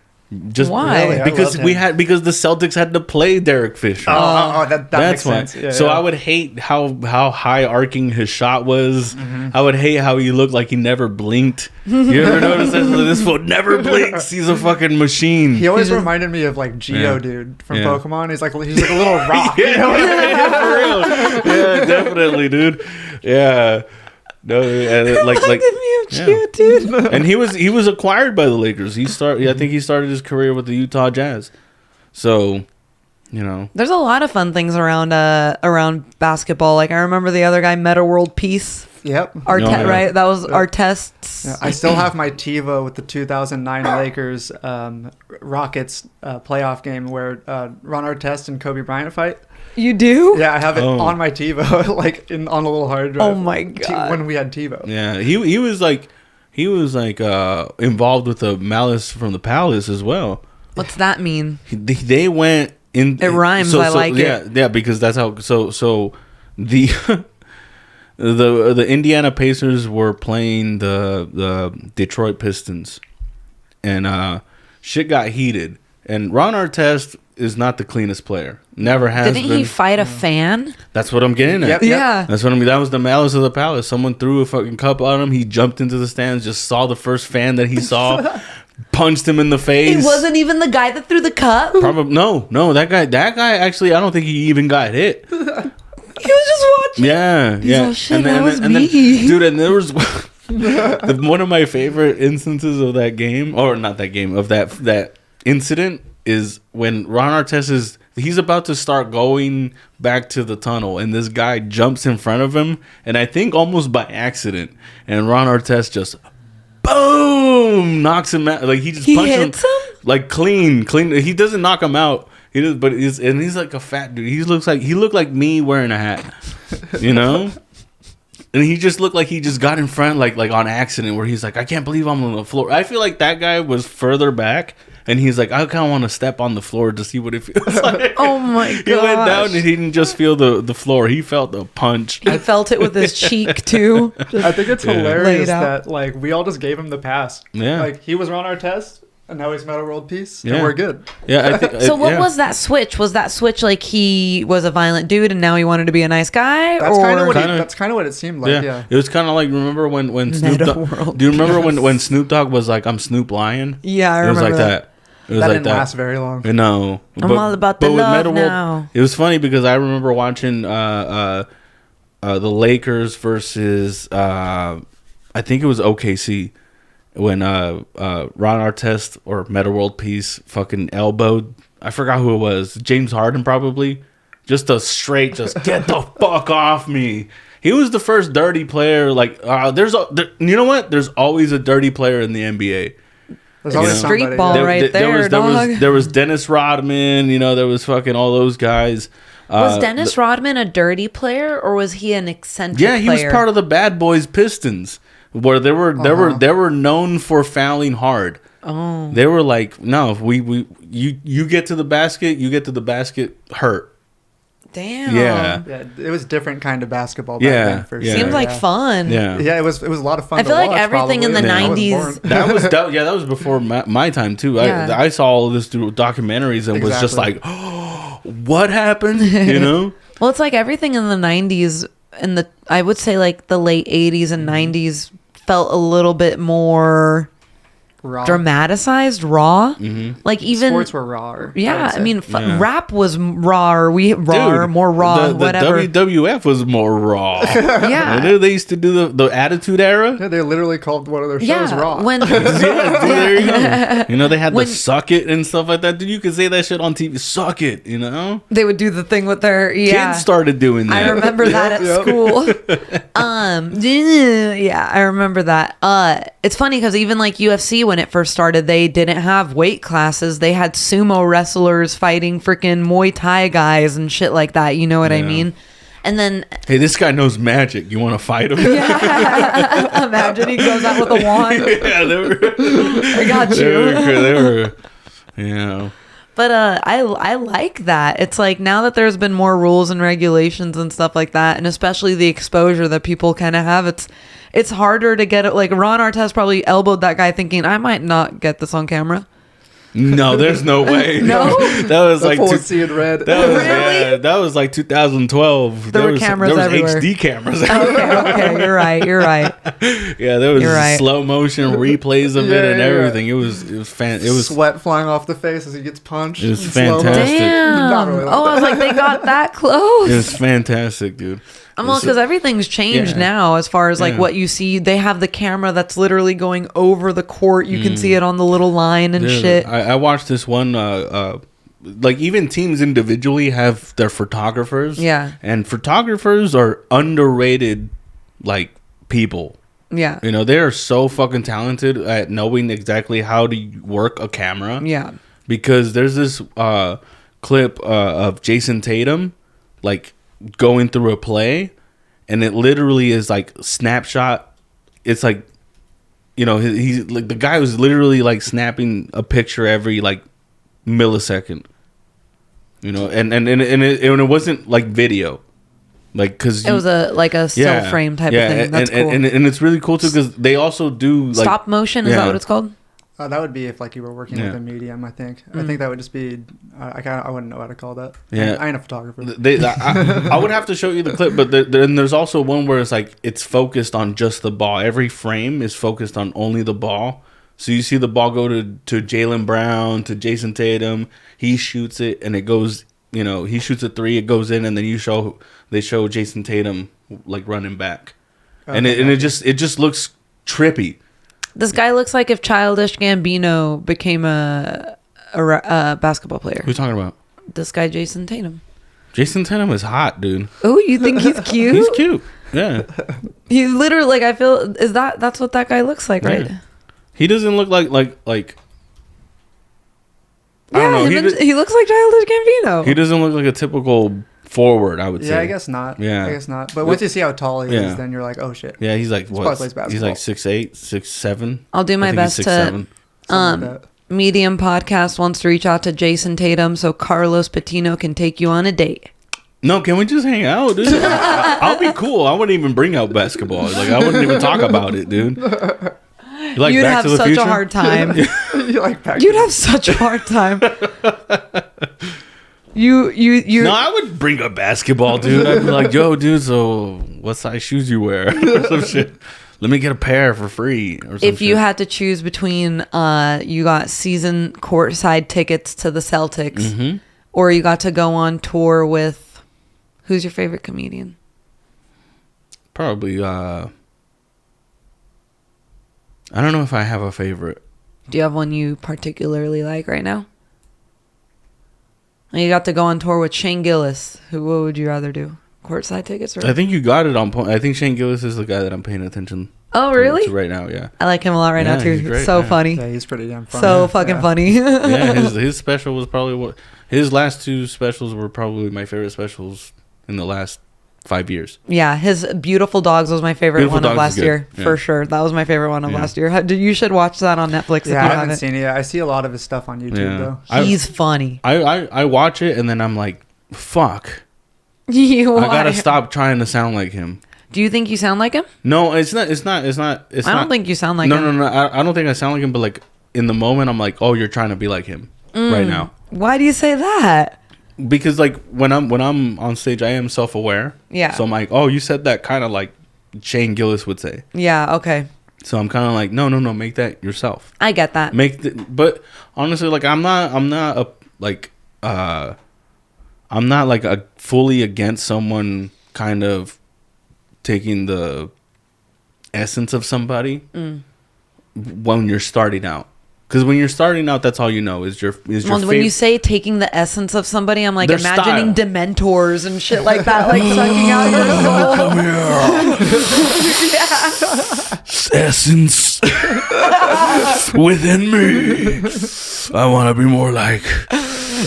Just why? Really? Because the Celtics had to play Derek Fisher. That that's makes why. sense. Yeah, so I would hate how high arcing his shot was. I would hate how he looked like he never blinked. You ever notice that? This fool never blinks. He's a fucking machine. He always reminded me of like Geodude from Pokemon. He's like a little rock. You know what I mean? For real. Yeah, definitely, dude. Yeah. No, and like dude. And he was acquired by the Lakers. I think he started his career with the Utah Jazz. So, you know, there's a lot of fun things around basketball. Like I remember the other guy, Meta World Peace. Yep. Right? That was Artest's. Yeah, I still have my TiVo with the 2009 Lakers Rockets playoff game where Ron Artest and Kobe Bryant fight. You do? Yeah, I have it on my TiVo, like on a little hard drive. Oh my god! When we had TiVo. Yeah, he was like involved with the Malice from the Palace as well. What's that mean? They went in. It rhymes. I like it. Yeah, because that's how. So the The Indiana Pacers were playing the Detroit Pistons, and shit got heated. And Ron Artest is not the cleanest player. Never has been. Didn't he fight a fan? That's what I'm getting at. Yep. Yeah. That's what I mean. That was the malice of the palace. Someone threw a fucking cup on him. He jumped into the stands, just saw the first fan that he saw, punched him in the face. It wasn't even the guy that threw the cup. Probably no. That guy actually, I don't think he even got hit. He was just watching. Yeah. Oh shit, that was then, me. dude, and there was one of my favorite instances of that game, or not that game, of that incident is when Ron Artest he's about to start going back to the tunnel, and this guy jumps in front of him, and I think almost by accident, and Ron Artest just boom knocks him out. Like he punches him like clean. He doesn't knock him out. He does, but he's like a fat dude. He looked like me wearing a hat, you know. And he just looked like he just got in front, like on accident, where he's like, I can't believe I'm on the floor. I feel like that guy was further back, and he's like, I kind of want to step on the floor to see what it feels like. Oh my god! He went down and he didn't just feel the floor; he felt the punch. He felt it with his cheek too. I think it's hilarious Laid out. that like we all just gave him the pass. Yeah. Like he was Ron Artest, and now he's Meta World Peace, Yeah. and we're good. Yeah, I think. So what was that switch? Was that switch like he was a violent dude and now he wanted to be a nice guy? That's kind of what Kinda- that's kind of what it seemed like. Yeah. It was kind of like, remember when Snoop Dogg? World Do you remember when Snoop Dogg was like, "I'm Snoop Lion"? Yeah, I It was remember like that. It was That like didn't that. last very long. No, I'm all about the with love Meta World, now. it was funny because I remember watching the Lakers versus I think it was OKC when Ron Artest or Meta World Peace fucking elbowed, I forgot who it was, James Harden probably, just a straight just get the fuck off me. He was the first dirty player. Like you know what? There's always a dirty player in the NBA. There's always Street somebody, ball, yeah. right there, dog. There was Dennis Rodman. You know, there was fucking all those guys. Was Dennis Rodman a dirty player or was he an eccentric Yeah, he player? was part of the Bad Boys Pistons, where they were known for fouling hard. Oh, They were like, no, you get to the basket, hurt. damn. Yeah. Yeah, it was different kind of basketball back Yeah, then for yeah. sure. Seems like fun. Yeah. Yeah, it was a lot of fun. I feel to like watch, everything in the probably. I was 90s born. That was before my time too. Yeah. I saw all of this through documentaries and was just Exactly. like, oh, what happened? You know? Well, it's like everything in the 90s and I would say like the late 80s and 90s felt a little bit more Raw. dramatized, raw. Mm-hmm. Like even Sports were raw. yeah, I mean, Yeah. rap was raw, or more raw, the whatever. WWF was more raw. Yeah. They used to do the Attitude Era. Yeah, they literally called one of their shows Yeah, Raw. when Yeah, dude, there you go. You know, they had When- the Suck It and stuff like that. Dude, you could say that shit on TV. Suck it, you know? they would do the thing with their Kids started doing that. I remember that at Yep. school. Yeah, I remember that. It's funny because even like UFC when it first started, they didn't have weight classes. They had sumo wrestlers fighting freaking Muay Thai guys and shit like that. You know what I Yeah. mean? And then Hey, this guy knows magic. You want to fight him? imagine he goes out with a wand. Yeah, they were. I got They you. were. Yeah. But I like that. It's like now that there's been more rules and regulations and stuff like that, and especially the exposure that people kind of have, it's harder to get it. Like Ron Artest probably elbowed that guy thinking, I might not get this on camera. No, there's no way. No? That was the like full seeing red. that was, Really? yeah, that was like 2012. There were cameras there was everywhere. HD cameras. Okay, you're right. Yeah, there was You're right. slow motion replays of it and Yeah. everything. It was sweat flying off the face as he gets punched. It was in slow-mo. fantastic. Not Damn. really like Oh, I was like, they got that close. It was fantastic, dude. Well, because everything's changed Yeah. now as far as like Yeah. what you see. They have the camera that's literally going over the court. You can see it on the little line and Dude, shit. I watched this one. Like even teams individually have their photographers. Yeah. and photographers are underrated, like people. Yeah. You know, they are so fucking talented at knowing exactly how to work a camera. Yeah. Because there's this clip of Jason Tatum, like going through a play, and it literally is like snapshot. It's like, you know, he's like the guy was literally like snapping a picture every like millisecond. You know, and it wasn't like video. Like, because it was a still frame type of thing. That's cool. And it's really cool too because they also do like stop motion. Is that what it's called? That would be if like you were working with a medium. I think. I think that would just be. I wouldn't know how to call that. Yeah, I ain't a photographer. I would have to show you the clip, but then there's also one where it's like it's focused on just the ball. Every frame is focused on only the ball. So you see the ball go to Jaylen Brown, to Jason Tatum. He shoots it, and it goes. You know, he shoots a 3, it goes in, and then they show Jason Tatum like running back, and it just looks trippy. This guy looks like if Childish Gambino became a basketball player. Who are you talking about? This guy, Jason Tatum. Jason Tatum is hot, dude. Oh, you think he's cute? He's cute. Yeah. He literally, like, I feel that's what that guy looks like, right? He doesn't look like. Yeah, I don't know. He looks like Childish Gambino. He doesn't look like a typical forward, I would say. Yeah, I guess not. Yeah. I guess not. But once you see how tall he is, then you're like, oh shit. Yeah, he's like, what? Plays basketball. He's like 6'8", 6'7". I'll do my best to... Medium Podcast wants to reach out to Jason Tatum so Carlos Patino can take you on a date. No, can we just hang out, dude? I'll be cool. I wouldn't even bring out basketball. Like, I wouldn't even talk about it, dude. Like You'd have such a hard time. You'd have such a hard time. You. No, I would bring up basketball, dude. I'd be like, yo, dude, so what size shoes you wear? Or some shit. Let me get a pair for free. Or if you had to choose between, you got season courtside tickets to the Celtics, or you got to go on tour with, who's your favorite comedian? Probably, I don't know if I have a favorite. Do you have one you particularly like right now? You got to go on tour with Shane Gillis. What would you rather do? Courtside tickets? Or? I think you got it on point. I think Shane Gillis is the guy that I'm paying attention to right now, yeah. I like him a lot now, too. He's great, so funny. Yeah, he's pretty damn funny. So fucking funny. Yeah, his special was probably his last 2 specials were probably my favorite specials in the last 5 years. Yeah, his Beautiful Dogs was my favorite one of last year, for sure. That was my favorite one of last year. You should watch that on Netflix. Yeah, I haven't seen it yet. I see a lot of his stuff on YouTube, though. He's funny. I watch it, and then I'm like, fuck. I gotta stop trying to sound like him. Do you think you sound like him? No, it's not. I don't think you sound like him. No. I don't think I sound like him, but like in the moment, I'm like, oh, you're trying to be like him right now. Why do you say that? Because like when I'm on stage, I am self-aware. Yeah. So I'm like, oh, you said that kind of like Shane Gillis would say. Yeah. Okay. So I'm kind of like, no, make that yourself. I get that. But honestly, like I'm not like a fully against someone kind of taking the essence of somebody when you're starting out. Because when you're starting out, that's all you know is your when you say taking the essence of somebody, I'm like imagining Dementors and shit like that, like sucking out your soul. Come here. Essence within me. I want to be more like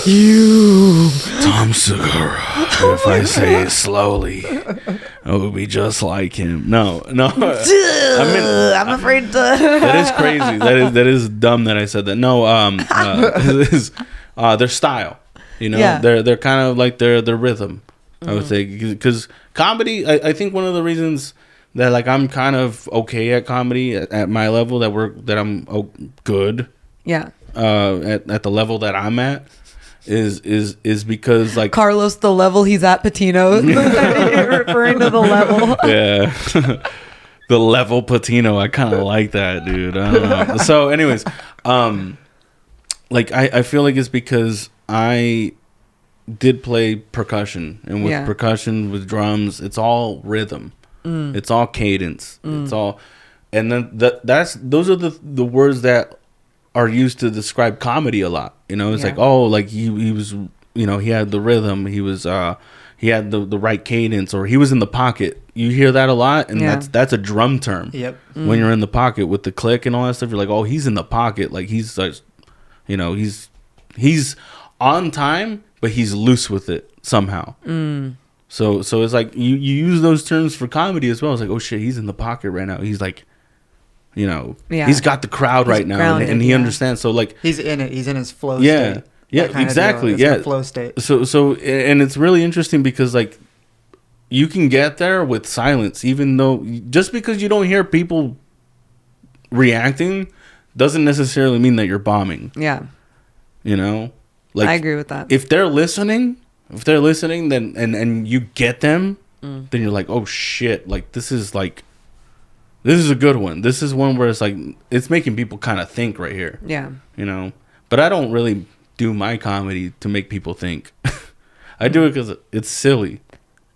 you, Tom Segura. If I say it slowly, I will be just like him. No. I'm afraid to. That is crazy. That is dumb that I said that. No, their style. You know, they're kind of like their rhythm. I would say because comedy. I think one of the reasons that like I'm kind of okay at comedy at my level that I'm good. Yeah. At the level that I'm at. Is because like Carlos, the level he's at Patino. You're referring to the level. Yeah. The level Patino. I kind of like that, dude. I don't know. So anyways, like I feel like it's because I did play percussion, and with percussion, with drums, it's all rhythm. It's all cadence. It's all, and then those are the words that are used to describe comedy a lot. You know, it's like, oh, like he was, you know, he had the rhythm, he had the right cadence, or he was in the pocket. You hear that a lot, and that's a drum term. Yep. When you're in the pocket with the click and all that stuff, you're like, oh, he's in the pocket. Like he's like, you know, he's on time, but he's loose with it somehow. So it's like you use those terms for comedy as well. It's like, oh shit, he's in the pocket right now. He's like, you know, he's got the crowd right now, grounded, and he understands. So like he's in it. He's in his flow state. Yeah, exactly. Yeah, flow state. So and it's really interesting because like you can get there with silence, even though just because you don't hear people reacting doesn't necessarily mean that you're bombing. Yeah. You know? Like, I agree with that. If they're listening, then and you get them, then you're like, oh shit, like this is a good one. This is one where it's like it's making people kind of think right here. Yeah. You know? But I don't really do my comedy to make people think. I do it because it's silly.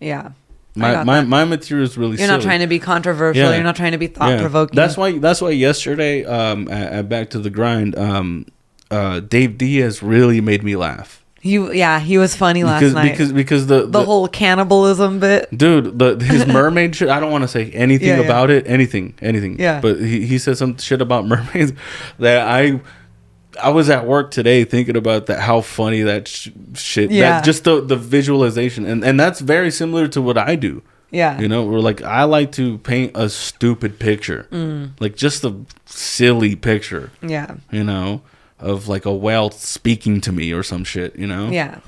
Yeah. My material is really You're silly. not trying to be controversial. Yeah. You're not trying to be thought provoking. That's why yesterday at Back to the Grind, Dave Diaz really made me laugh. He was funny last night. Because the whole cannibalism bit. Dude, his mermaid shit, I don't want to say anything about it. Anything. Yeah. But he said some shit about mermaids that I was at work today thinking about that, how funny that shit. Yeah. That, just the visualization. And that's very similar to what I do. Yeah. You know, we're like, I like to paint a stupid picture. Like just a silly picture. Yeah. You know, of like a whale speaking to me or some shit, you know? Yeah.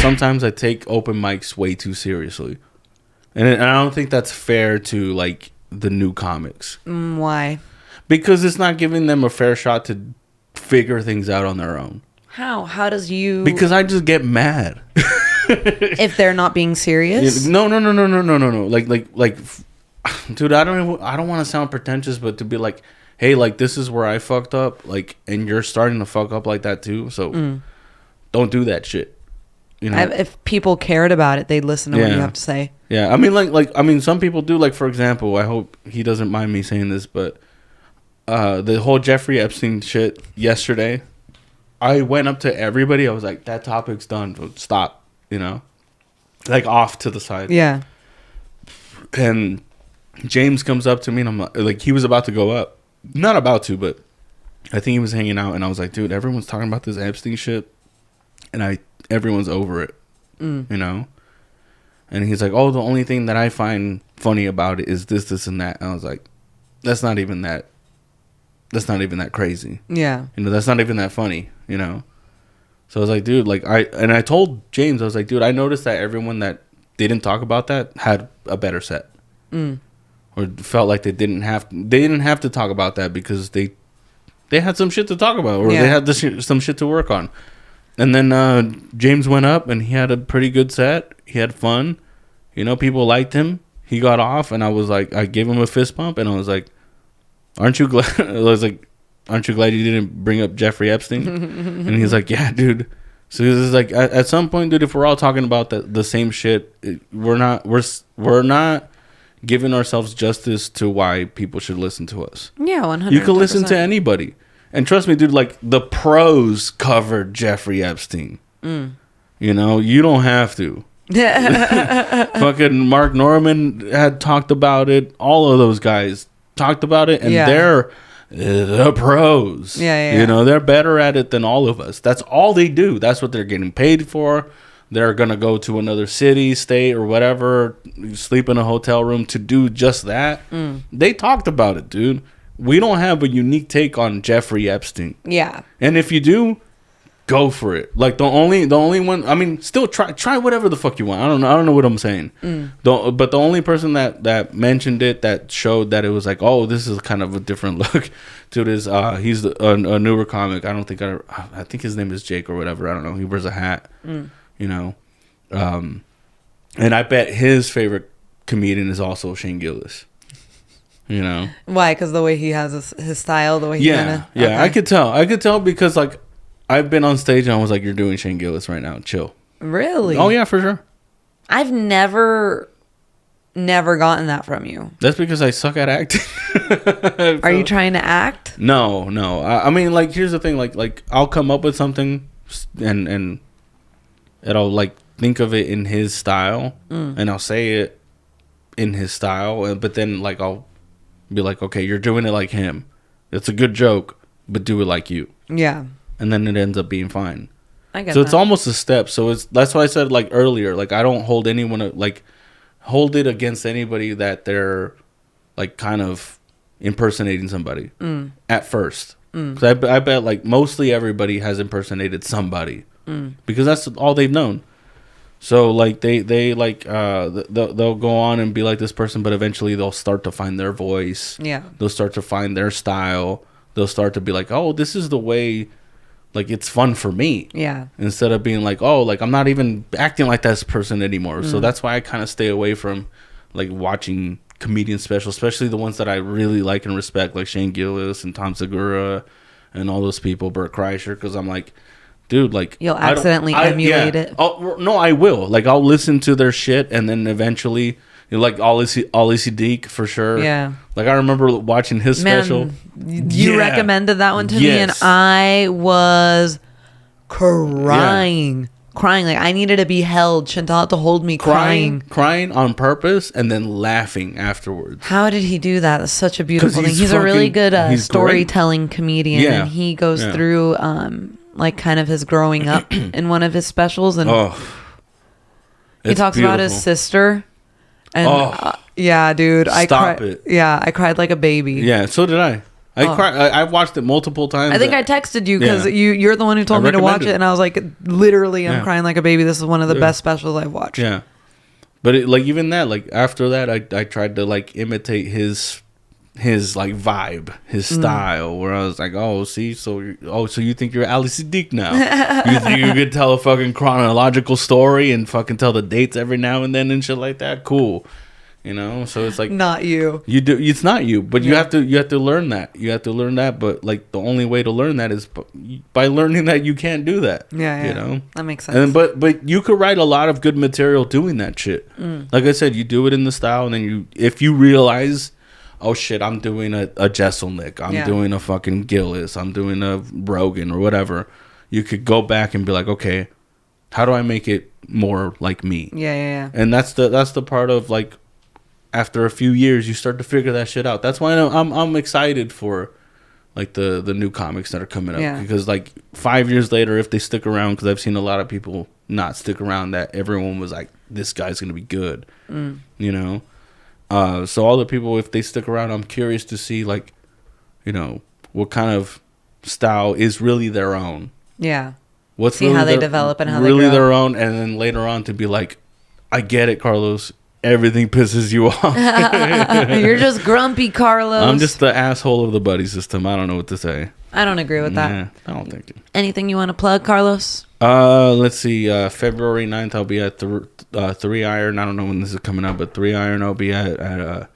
Sometimes I take open mics way too seriously. And I don't think that's fair to like the new comics. Why? Because it's not giving them a fair shot to figure things out on their own. How does you? Because I just get mad. If they're not being serious? No. Like, dude, I don't want to sound pretentious, but to be like, hey, like this is where I fucked up, like, and you're starting to fuck up like that too. So don't do that shit. You know, if people cared about it, they'd listen to what you have to say. Yeah, I mean, some people do. Like, for example, I hope he doesn't mind me saying this, but the whole Jeffrey Epstein shit yesterday, I went up to everybody. I was like, that topic's done. Stop. You know, like off to the side. Yeah. And James comes up to me, and I'm like, he was about to go up. Not about to, but I think he was hanging out, and I was like, dude, everyone's talking about this Epstein shit, and everyone's over it. You know. And he's like, oh, the only thing that I find funny about it is this, and that. And I was like, that's not even that crazy. Yeah. You know, that's not even that funny, you know? So I was like, dude, like, I told James, I was like, dude, I noticed that everyone that didn't talk about that had a better set. Or felt like they didn't have to talk about that because they had some shit to talk about, or they had some shit to work on. And then James went up and he had a pretty good set. He had fun. You know, people liked him. He got off and I was like, I gave him a fist bump and I was like, aren't you glad? I was like, aren't you glad you didn't bring up Jeffrey Epstein? And he's like, yeah, dude. So this is like, at some point, dude, if we're all talking about the same shit, we're not giving ourselves justice to why people should listen to us. Yeah, 100%. You can listen to anybody. And trust me, dude, like the pros covered Jeffrey Epstein. You know, you don't have to. Fucking Mark Norman had talked about it. All of those guys talked about it, and they're the pros. Yeah. You know, they're better at it than all of us. That's all they do. That's what they're getting paid for. They're going to go to another city, state, or whatever, sleep in a hotel room to do just that. They talked about it, dude. We don't have a unique take on Jeffrey Epstein. Yeah. And if you do, go for it. Like the only one, I mean, still try whatever the fuck you want. I don't know what I'm saying. But the only person that mentioned it, that showed that it was like, oh, this is kind of a different look to this. He's a newer comic. I think his name is Jake or whatever. I don't know. He wears a hat. You know, and I bet his favorite comedian is also Shane Gillis. You know why? Because the way he has his style, the way he okay. I could tell because like I've been on stage and I was like, you're doing Shane Gillis right now, chill. Really? Oh yeah, for sure. I've never gotten that from you. That's because I suck at acting. Are you trying to act? No. I mean, like, here's the thing, like I'll come up with something and I'll like think of it in his style and I'll say it in his style, but then like I'll be like, okay, you're doing it like him. It's a good joke, but do it like you. Yeah. And then it ends up being fine. I get so that. It's almost a step. So that's why I said like earlier, like I don't hold anyone like hold it against anybody that they're like kind of impersonating somebody at first. Because I bet like mostly everybody has impersonated somebody because that's all they've known. So like they like they'll go on and be like this person, but eventually they'll start to find their voice. Yeah. They'll start to find their style. They'll start to be like, oh, this is the way, like, it's fun for me. Yeah. Instead of being like, oh, like I'm not even acting like this person anymore. So that's why I kind of stay away from like watching comedian specials, especially the ones that I really like and respect, like Shane Gillis and Tom Segura and all those people, Bert Kreischer, because I'm like, dude, like you'll accidentally emulate it. Oh no, I will. Like I'll listen to their shit, and then eventually, like Ali Siddiq for sure. Yeah. Like I remember watching his special. You recommended that one to me, and I was crying. Like I needed to be held. Chantal had to hold me, crying on purpose, and then laughing afterwards. How did he do that? That's such a beautiful thing. He's a really good storytelling comedian, and he goes through like kind of his growing up in one of his specials, and he talks about his sister. And yeah, dude, I cried. Yeah, I cried like a baby. Yeah, so did I. I cried. I've watched it multiple times. I think I texted you because you're the one who told me to watch it, and I was like, literally, I'm crying like a baby. This is one of the best specials I've watched. Yeah, but like even that, like after that, I tried to like imitate his like vibe, his style, where I was like, oh, see, so you think you're Ali Siddiq now? You think you could tell a fucking chronological story and fucking tell the dates every now and then and shit like that? Cool. You know, so it's like not you. You do. It's not you, but you have to learn that. You have to learn that. But like the only way to learn that is by learning that you can't do that. Yeah, you know, that makes sense. And but you could write a lot of good material doing that shit. Like I said, you do it in the style, and then if you realize, oh shit, I'm doing a Jesselnick, I'm doing a fucking Gillis, I'm doing a Rogan or whatever. You could go back and be like, okay, how do I make it more like me? Yeah. And that's the part of like. After a few years, you start to figure that shit out. That's why I'm excited for like the new comics that are coming up because like 5 years later, if they stick around, because I've seen a lot of people not stick around, that everyone was like, this guy's gonna be good, you know. So all the people, if they stick around, I'm curious to see like, you know, what kind of style is really their own. Yeah. What's see really how they develop and how really they grow. Their own, and then later on to be like, I get it, Carlos. Everything pisses you off. You're just grumpy, Carlos. I'm just the asshole of the buddy system. I don't know what to say. I don't agree with that. Yeah, I don't think it. Anything you want to plug, Carlos? Let's see. February 9th, I'll be at 3 Iron. I don't know when this is coming out, but 3 Iron I'll be at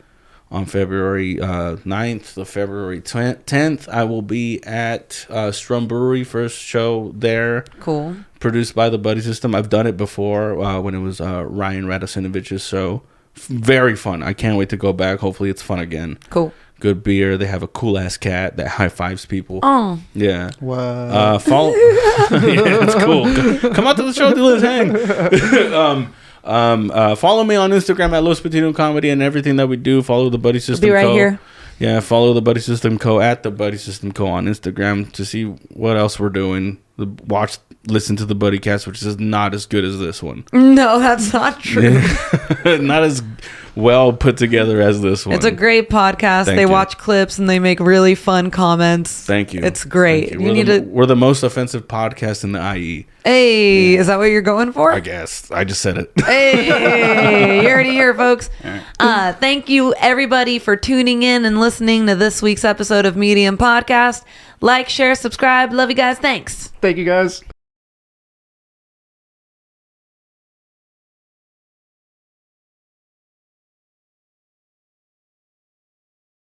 on February 9th. The February 10th, I will be at Strum Brewery, first show there. Cool. Produced by the Buddy System. I've done it before when it was Ryan Radosinovich's show. Very fun. I can't wait to go back. Hopefully it's fun again. Cool. Good beer. They have a cool ass cat that high fives people. Oh. Yeah. Wow. Follow. Yeah, it's cool. Come out to the show. Let's hang. Follow me on Instagram at Los Patino Comedy and everything that we do. Follow the Buddy System. Be right here. Yeah, follow the Buddy System Co. at the Buddy System Co. on Instagram to see what else we're doing. Listen to the Buddy Cast, which is not as good as this one. No, that's not true. Not as well put together as this one. It's a great podcast. They watch clips and they make really fun comments. Thank you. It's great. We're the most offensive podcast in the IE. Hey, is that what you're going for? I guess. I just said it. Hey, you heard it here, folks. Thank you, everybody, for tuning in and listening to this week's episode of Medium Podcast. Like, share, subscribe. Love you guys. Thanks. Thank you, guys.